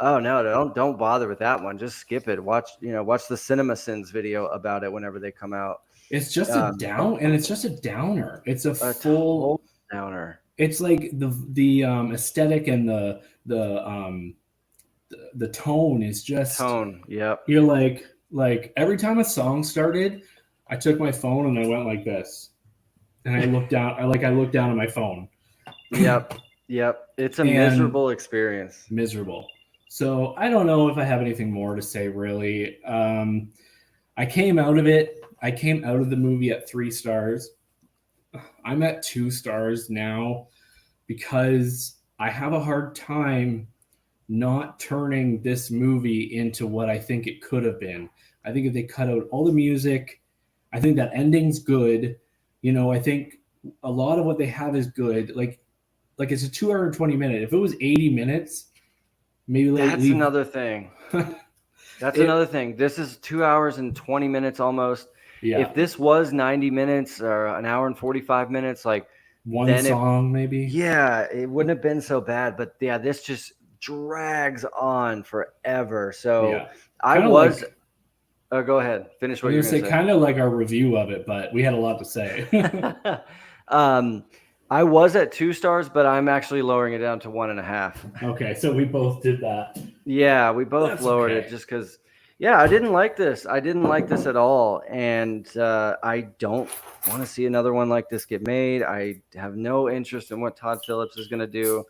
oh no, don't bother with that one. Just skip it. Watch the CinemaSins video about it whenever they come out. It's just a downer. It's a full downer. It's like the aesthetic and the tone is just tone. Yep. You're like every time a song started, I took my phone and I went like this. And I looked down. I looked down at my phone. Yep. It's a miserable experience. Miserable. So I don't know if I have anything more to say, really. I came out of the movie at 3 stars. I'm at 2 stars now because I have a hard time not turning this movie into what I think it could have been. I think if they cut out all the music, I think that ending's good. I think a lot of what they have is good. Like it's a 2 hour and 20 minute. If it was 80 minutes, maybe that's another thing. Another thing. This is 2 hours and 20 minutes almost. Yeah. If this was 90 minutes or an hour and 45 minutes, like one song, maybe. Yeah, it wouldn't have been so bad. But yeah, this just drags on forever. So go ahead. Finish what you're going to say. Kind of like our review of it, but we had a lot to say. I was at 2 stars, but I'm actually lowering it down to 1.5. Okay, so we both did that. Yeah, we both lowered it just because. Yeah, I didn't like this. I didn't like this at all, and I don't want to see another one like this get made. I have no interest in what Todd Phillips is going to do,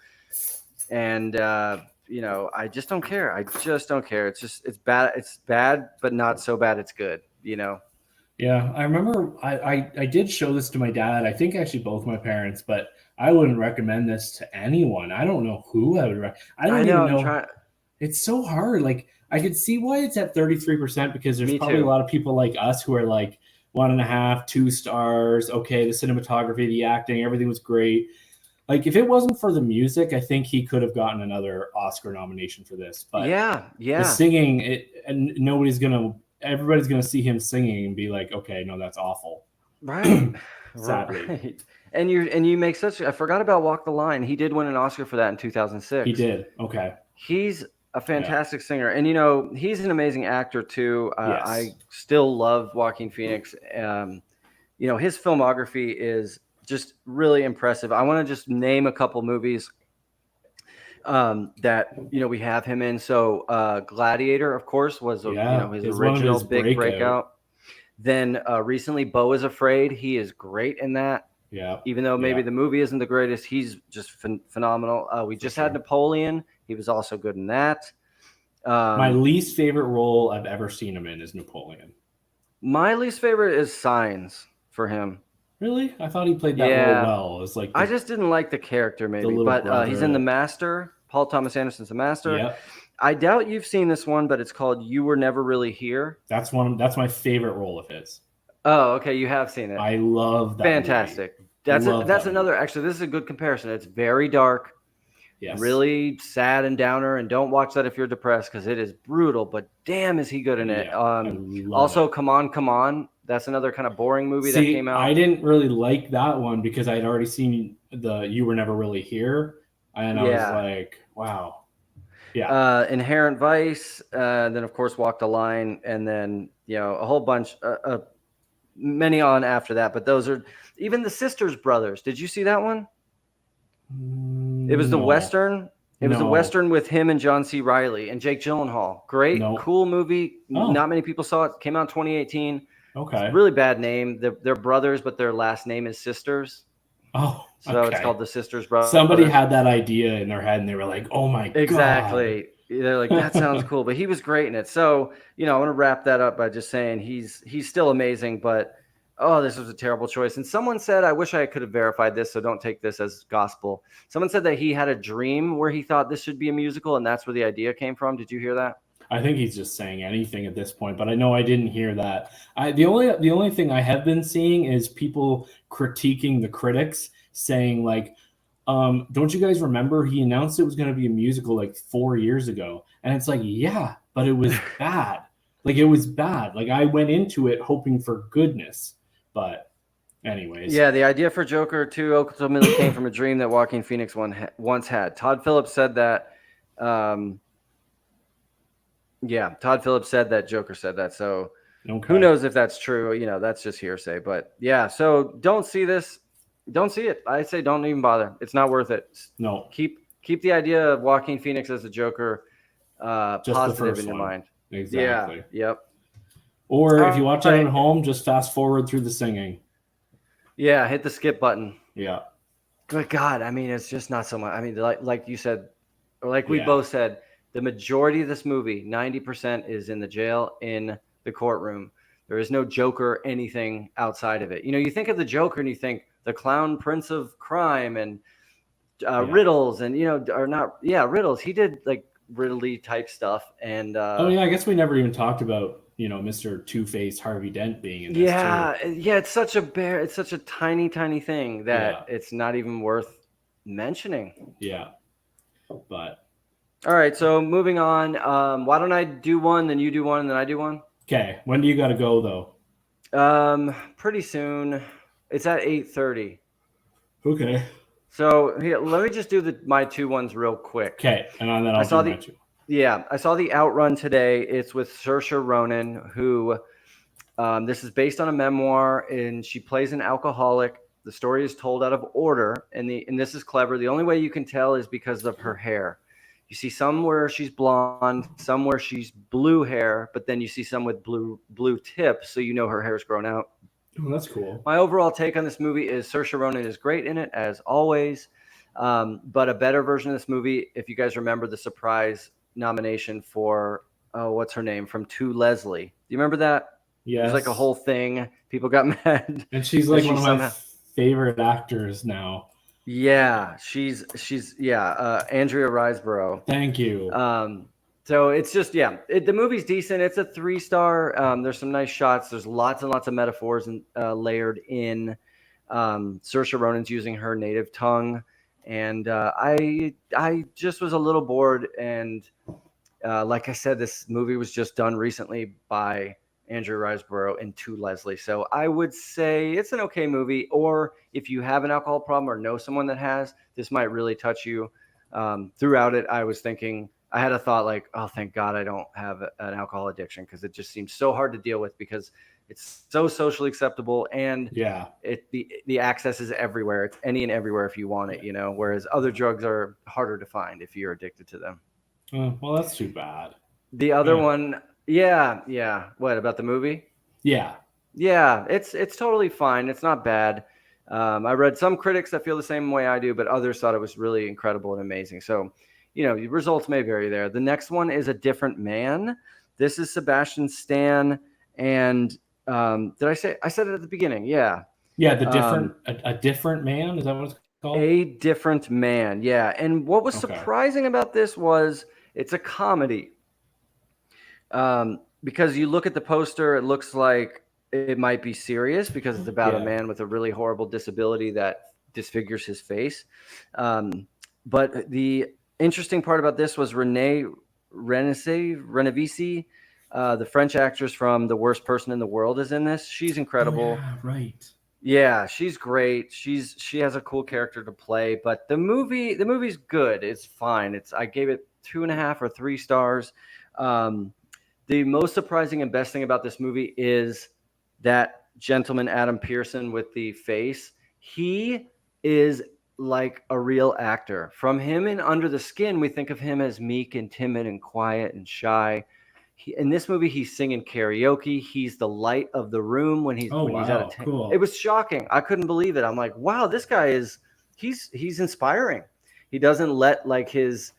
and I just don't care. It's bad. It's bad, but not so bad. It's good. Yeah, I remember I did show this to my dad. I think actually both my parents, but I wouldn't recommend this to anyone. I don't know who I would recommend. I don't even know. It's so hard. Like, I could see why it's at 33% because there's probably a lot of people like us who are like 1.5, 2 stars. Okay, the cinematography, the acting, everything was great. Like, if it wasn't for the music, I think he could have gotten another Oscar nomination for this. But the singing, and everybody's gonna see him singing and be like, okay, no, that's awful. Right. Sadly. Right. And you make I forgot about Walk the Line. He did win an Oscar for that in 2006. He did. Okay. He's a fantastic singer, and he's an amazing actor too. Yes. I still love Joaquin Phoenix. His filmography is just really impressive. I want to just name a couple movies. that we have him in. So Gladiator, of course, was Yeah, his is one of original his big breakout. breakout. Then recently, Beau is Afraid. He is great in that. Yeah, Even though maybe yeah, the movie isn't the greatest, he's just phenomenal. We for just sure. had Napoleon. He was also good in that. My least favorite role I've ever seen him in is Napoleon. My least favorite is Signs for him. Really? I thought he played that role Yeah, well. It's like I just didn't like the character maybe, little but he's in The brother. Master. Paul Thomas Anderson's The Master. Yeah, I doubt you've seen this one, but it's called You Were Never Really Here. that's my favorite role of his. Oh, okay, you have seen it. I love that. Fantastic. Movie. That's another. Actually, this is a good comparison. It's very dark, Yes. really sad and downer, and don't watch that if you're depressed because it is brutal. But damn, is he good in it? Yeah, I love Also, it. Come On, Come On. That's another kind of boring movie that See, came out. I didn't really like that one because I'd already seen the You Were Never Really Here, and I was like, wow. Yeah. Inherent Vice. Then of course Walk the Line, and then a whole bunch, many on after that. But those are even the Sisters Brothers. Did you see that one? It was the No. Western. It was the No. Western with him and John C. Reilly and Jake Gyllenhaal. Great, No. cool movie. Oh. Not many people saw it. Came out in 2018. Okay. Really bad name. They're brothers, but their last name is Sisters. Oh, So okay. It's called the Sisters Brothers. Somebody had that idea in their head and they were like, oh my God. Exactly. They're like, that sounds cool. But he was great in it. So, I want to wrap that up by just saying he's still amazing, but this was a terrible choice. And someone said, I wish I could have verified this, so don't take this as gospel. Someone said that he had a dream where he thought this should be a musical, and that's where the idea came from. Did you hear that? I think he's just saying anything at this point, but I know I didn't hear that. The only thing I have been seeing is people critiquing the critics, saying like, don't you guys remember he announced it was going to be a musical like 4 years ago? And it's like, yeah, but it was bad. Like it was bad. Like I went into it hoping for goodness, but anyways. Yeah, the idea for Joker 2 ultimately came from a dream that Joaquin Phoenix once had. Todd Phillips said that. Todd Phillips said that. Joker said that. So who knows if that's true? That's just hearsay. But yeah, so don't see this. Don't see it. I say don't even bother. It's not worth it. No. Keep the idea of Joaquin Phoenix as a Joker positive in your mind. Exactly. Yeah. Yep. Or if you watch it at home, just fast forward through the singing. Yeah, hit the skip button. Yeah. Good God, I mean, it's just not so much. I mean, like you said, or like we both said, the majority of this movie, 90%, is in the jail, in the courtroom. There is no Joker, anything outside of it. You think of the Joker and you think the clown prince of crime and riddles and, riddles. He did like riddly type stuff. And I guess we never even talked about, Mr. Two-Face Harvey Dent being in this too. Yeah, it's such a tiny thing that it's not even worth mentioning. Yeah. But all right, so moving on. Why don't I do one, then you do one, and then I do one? Okay. When do you got to go though? Pretty soon. It's at 8:30. Okay. So here, let me just do my two ones real quick. Okay, and then I'll do my two. Yeah, I saw The Outrun today. It's with Saoirse Ronan, who this is based on a memoir, and she plays an alcoholic. The story is told out of order, and this is clever. The only way you can tell is because of her hair. You see some where she's blonde, some where she's blue hair, but then you see some with blue tips, so you know her hair's grown out. Oh, that's cool. My overall take on this movie is Saoirse Ronan is great in it, as always. But a better version of this movie, if you guys remember the surprise nomination for, what's her name, from To Leslie. Do you remember that? Yeah. It was like a whole thing. People got mad. And she's like one of my favorite actors now. Yeah, she's Andrea Riseborough. Thank you. So it's just, the movie's decent. It's a 3-star. There's some nice shots. There's lots and lots of metaphors layered in. Saoirse Ronan's using her native tongue. And I just was a little bored. And like I said, this movie was just done recently by Andrea Riseborough and To Leslie. So I would say it's an okay movie. Or if you have an alcohol problem or know someone that has, this might really touch you. Throughout it, I had a thought like, oh, thank God I don't have an alcohol addiction, because it just seems so hard to deal with, because It's so socially acceptable, and Yeah. the access is everywhere. It's any and everywhere if you want it, you know. Whereas other drugs are harder to find if you're addicted to them. Well, that's too bad. The other Yeah. one, yeah. What about the movie? Yeah. Yeah, it's totally fine. It's not bad. I read some critics that feel the same way I do, but others thought it was really incredible and amazing. So, you know, the results may vary there. The next one is A Different Man. This is Sebastian Stan, and did I say? I said it at the beginning. Yeah, Yeah. A different man. Is that what it's called? A Different Man. Yeah, and what was Okay. surprising about this was it's a comedy. Because you look at the poster, it looks like it might be serious because it's about a Yeah. man with a really horrible disability that disfigures his face. But the interesting part about this was Renee Renevisi, the French actress from The Worst Person in the World, is in this. She's incredible. Oh, yeah, right. Yeah, she's great. She has a cool character to play. But the movie's good. It's fine. I gave it 2.5 or 3 stars. The most surprising and best thing about this movie is that gentleman, Adam Pearson, with the face. He is like a real actor. From him in Under the Skin, we think of him as meek and timid and quiet and shy. In this movie, he's singing karaoke. He's the light of the room when he's Oh, he's at wow, a cool. It was shocking. I couldn't believe it. I'm like, wow, this guy he's inspiring. He doesn't let like his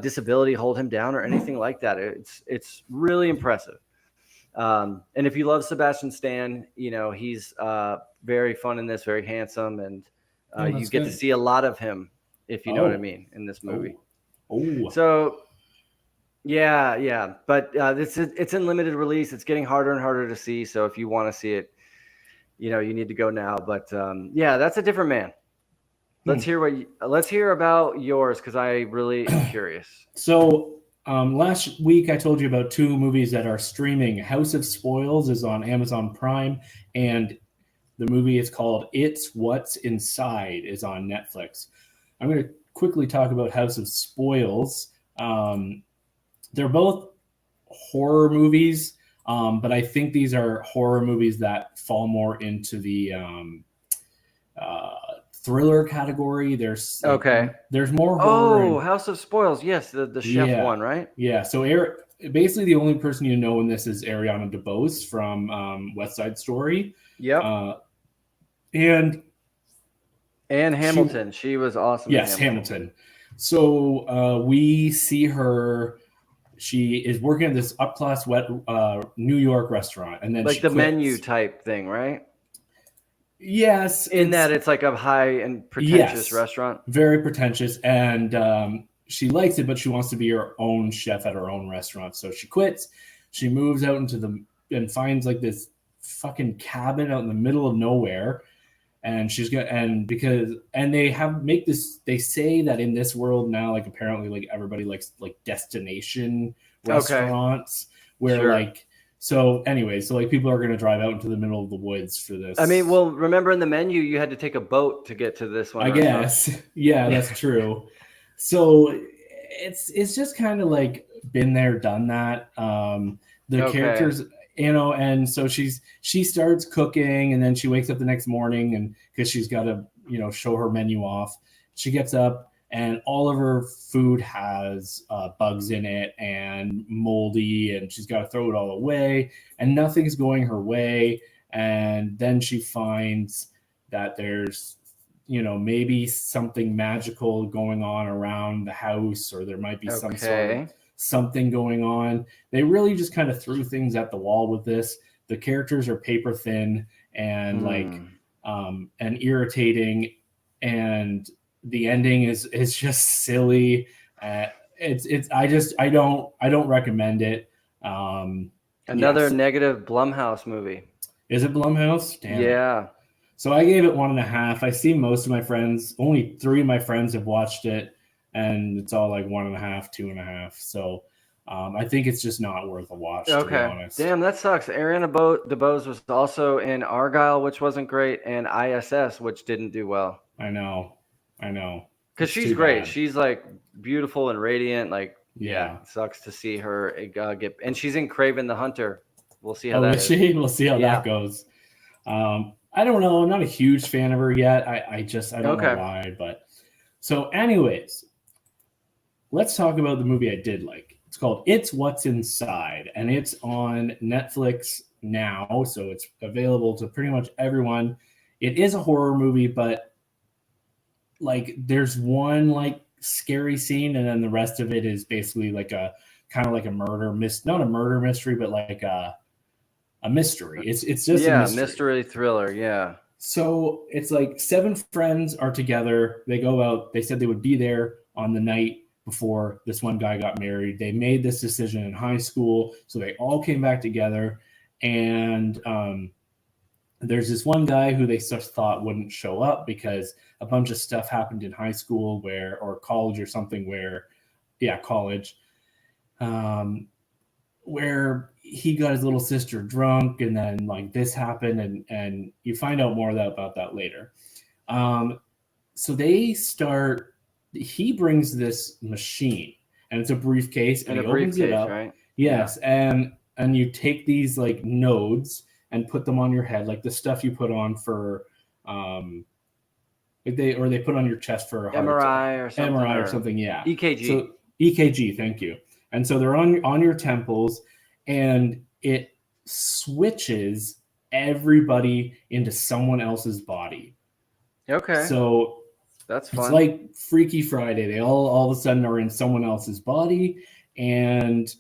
disability hold him down or anything like that. It's really impressive. And if you love Sebastian Stan, you know, he's very fun in this, very handsome, and you get to see a lot of him, if you know what I mean, in this movie. Oh. So yeah, but it's in limited release. It's getting harder and harder to see. So if you want to see it, you know, you need to go now. But yeah, that's A Different Man. Let's hear about yours, because I really am curious. So last week I told you about 2 movies that are streaming. House of Spoils is on Amazon Prime, and the movie is called It's What's Inside is on Netflix. I'm going to quickly talk about House of Spoils. They're both horror movies, but I think these are horror movies that fall more into the thriller category. There's more horror. Oh, House of Spoils. Yes, the chef one, right? Yeah. So basically the only person you know in this is Ariana DeBose from West Side Story. Yep. And Hamilton. She was awesome. Yes, Hamilton. So we see her. She is working at this upclass New York restaurant, and then like she the quits. Menu type thing, right? Yes, in that it's like a high and pretentious restaurant. Very pretentious, and she likes it, but she wants to be her own chef at her own restaurant. So she quits. She moves out and finds like this fucking cabin out in the middle of nowhere. And they say that in this world now, like apparently like everybody likes like destination restaurants where like, so anyway, so like people are going to drive out into the middle of the woods for this. I mean, well, remember in the Menu, you had to take a boat to get to this one. I guess. Yeah, that's true. So it's just kind of like been there, done that. The characters, you know, and so she starts cooking, and then she wakes up the next morning, and because she's got to, you know, show her menu off. She gets up, and all of her food has bugs in it and moldy, and she's got to throw it all away, and nothing's going her way. And then she finds that there's, you know, maybe something magical going on around the house, or there might be some sort of something going on. They really just kind of threw things at the wall with this. The characters are paper thin and and irritating, and the ending is just silly. I don't recommend it. Another negative Blumhouse movie. Is it Blumhouse? Damn. Yeah. So I gave it 1.5. I see most of my friends, only 3 of my friends have watched it, and it's all like 1.5, 2.5. So I think it's just not worth a watch, to be honest. Damn, that sucks. Ariana DeBose was also in Argyle, which wasn't great, and ISS, which didn't do well. I know. Because she's great. Bad. She's like beautiful and radiant. Like, yeah, it sucks to see her get. And she's in Kraven the Hunter. We'll see how Oh, that is is. she? We'll see how Yeah. that goes. I don't know. I'm not a huge fan of her yet. I don't Okay. know why. But so, anyways, let's talk about the movie I did like. It's called It's What's Inside, and it's on Netflix now, so it's available to pretty much everyone. It is a horror movie, but like there's one like scary scene, and then the rest of it is basically like a kind of like a not a murder mystery, but like a mystery. It's just a mystery thriller. Yeah. So it's like 7 friends are together. They go out. They said they would be there on the night before this one guy got married. They made this decision in high school, so they all came back together. And there's this one guy who they just thought wouldn't show up because a bunch of stuff happened in high school or college or something college, where he got his little sister drunk, and then like this happened, and you find out more about that later. So he brings this machine, and it's a briefcase, and he opens it up. Right? Yes, yeah. And you take these like nodes and put them on your head, like the stuff you put on for they put on your chest for a MRI or something. MRI or something, yeah. EKG. So EKG, thank you. And so they're on your temples, and it switches everybody into someone else's body. Okay. So that's fun. It's like Freaky Friday. They all of a sudden are in someone else's body, and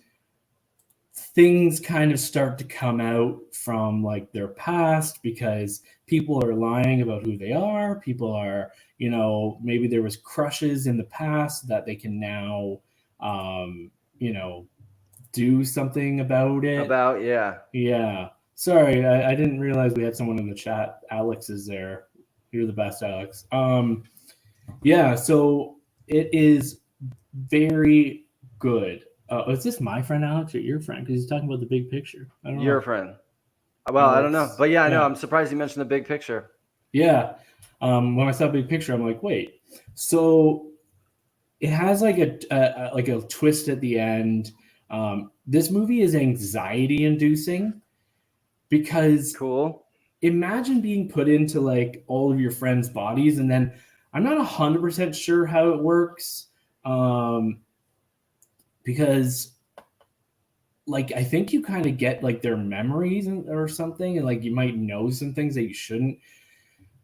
things kind of start to come out from like their past because people are lying about who they are. People are, maybe there was crushes in the past that they can now, do something about it. Yeah. Sorry, I didn't realize we had someone in the chat. Alex is there. You're the best, Alex. Yeah, so it is very good. Is this my friend Alex or your friend? Because he's talking about the big picture. I don't know. Your friend. Well, I don't know. But yeah, I know. I'm surprised you mentioned the big picture. Yeah. When I saw big picture, I'm like, wait. So it has like a twist at the end. This movie is anxiety inducing because cool. Imagine being put into like all of your friends' bodies, and then I'm not 100% sure how it works. Because like I think you kind of get like their memories or something, and like you might know some things that you shouldn't.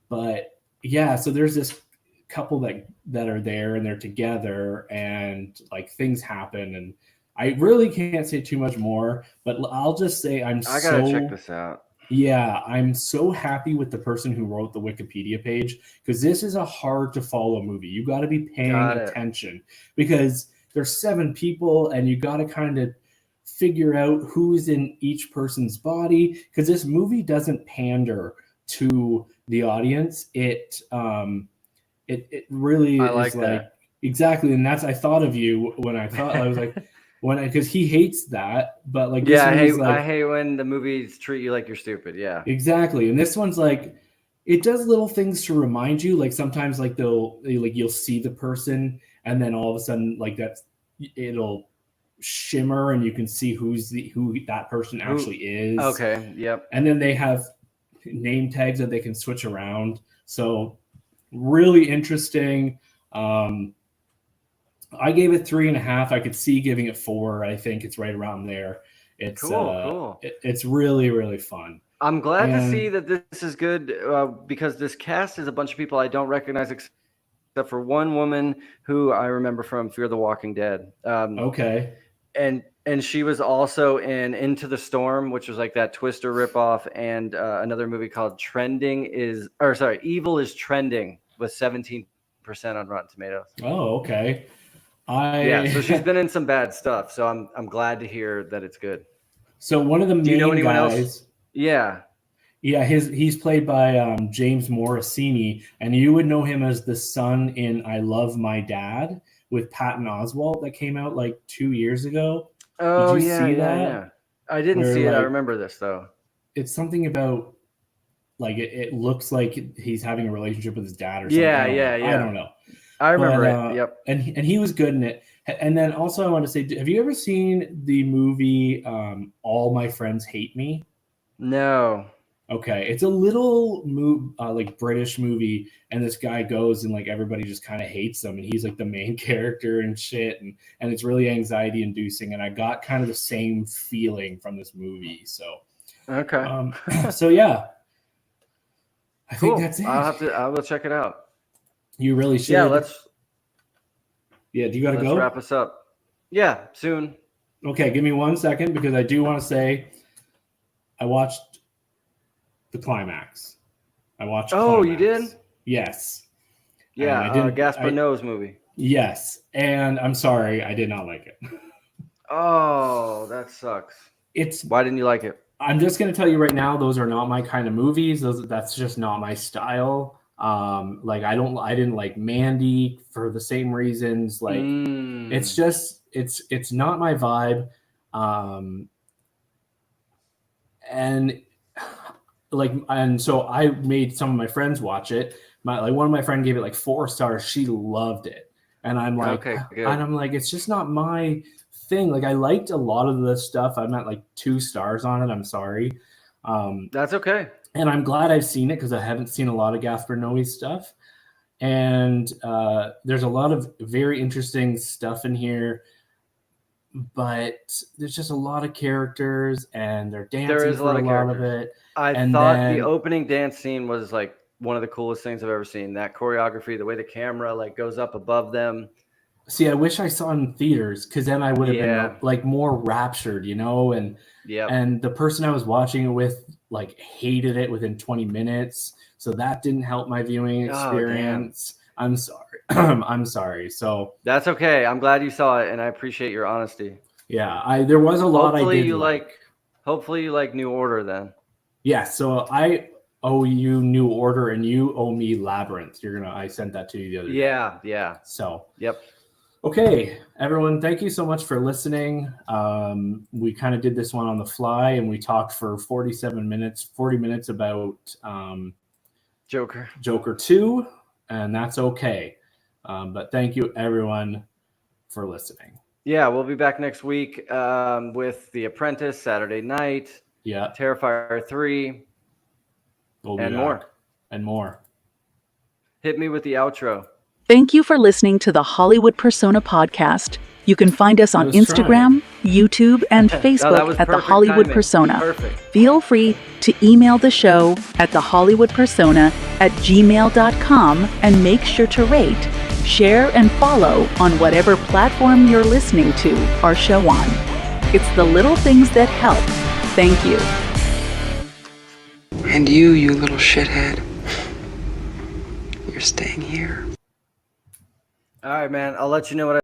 But yeah, so there's this couple that are there, and they're together, and like things happen, and I really can't say too much more, but I'll just say I gotta check this out. Yeah, I'm so happy with the person who wrote the Wikipedia page, because this is a hard to follow movie. You got to be paying attention because there's 7 people, and you got to kind of figure out who's in each person's body, because this movie doesn't pander to the audience. It really I like is that. like exactly, and I thought of you when I thought I was like because he hates that, but like yeah, I hate when the movies treat you like you're stupid. Yeah, exactly. And this one's like it does little things to remind you. Like sometimes like you'll see the person, and then all of a sudden like it'll shimmer, and you can see who that person actually is. Okay, yep. And then they have name tags that they can switch around. So really interesting. I gave it 3.5. I could see giving it 4. I think it's right around there. It's cool. It's really, really fun. I'm glad to see that this is good because this cast is a bunch of people I don't recognize except for one woman who I remember from Fear the Walking Dead. Okay. And she was also in Into the Storm, which was like that Twister ripoff, and another movie called Evil is Trending with 17% on Rotten Tomatoes. Oh, okay. So she's been in some bad stuff. So I'm glad to hear that it's good. So one of the main anyone guys, else? Yeah. Yeah, he's played by James Morosini, and you would know him as the son in I Love My Dad with Patton Oswalt that came out like 2 years ago. Oh, Did you see that? Yeah. I didn't see it. I remember this though. It's something about like it looks like he's having a relationship with his dad or something. Yeah. I don't know. I remember it. Yep. And he was good in it. And then also, I want to say, have you ever seen the movie All My Friends Hate Me? No. Okay, it's a little like British movie, and this guy goes and like everybody just kind of hates him, and he's like the main character and shit, and it's really anxiety inducing. And I got kind of the same feeling from this movie. So Okay. so yeah, I Cool. think that's it. I will check it out. You really should. Yeah, Yeah, do you got to let's go? wrap us up. Yeah, soon. Okay, give me 1 second because I do want to say I watched the climax. Oh, you did? Yes. Yeah, Gaspar Noé's movie. Yes, and I'm sorry, I did not like it. Oh, that sucks. Why didn't you like it? I'm just going to tell you right now, those are not my kind of movies. That's just not my style. Like I didn't like Mandy for the same reasons. Like it's just it's not my vibe. And so I made some of my friends watch it. One of my friends gave it like 4 stars. She loved it, and I'm like, okay, good. And I'm like, it's just not my thing. Like I liked a lot of the stuff. I'm at like 2 stars on it. I'm sorry. That's okay. And I'm glad I've seen it because I haven't seen a lot of Gaspar Noé stuff. And there's a lot of very interesting stuff in here, but there's just a lot of characters and they're dancing for a lot of it. I thought the opening dance scene was like one of the coolest things I've ever seen. That choreography, the way the camera like goes up above them. See, I wish I saw it in theaters because then I would have been like more raptured, you know. And the person I was watching it with like hated it within 20 minutes, so that didn't help my viewing experience. Oh, I'm sorry. I'm sorry. So that's okay. I'm glad you saw it, and I appreciate your honesty. Yeah, there was a lot. Hopefully you like New Order then. Yeah. So I owe you New Order, and you owe me Labyrinth. I sent that to you the other day. Yeah. So yep. Okay, everyone, thank you so much for listening. We kind of did this one on the fly, and we talked for 40 minutes about Joker 2, and that's okay. But thank you, everyone, for listening. Yeah, we'll be back next week with The Apprentice, Saturday night. Yeah. Terrifier 3. And more. And more. Hit me with the outro. Thank you for listening to the Hollywood Persona podcast. You can find us on Instagram, YouTube, and Facebook at The Hollywood Persona. Perfect. Feel free to email the show at thehollywoodpersona@gmail.com and make sure to rate, share, and follow on whatever platform you're listening to our show on. It's the little things that help. Thank you. And you little shithead, you're staying here. All right, man. I'll let you know what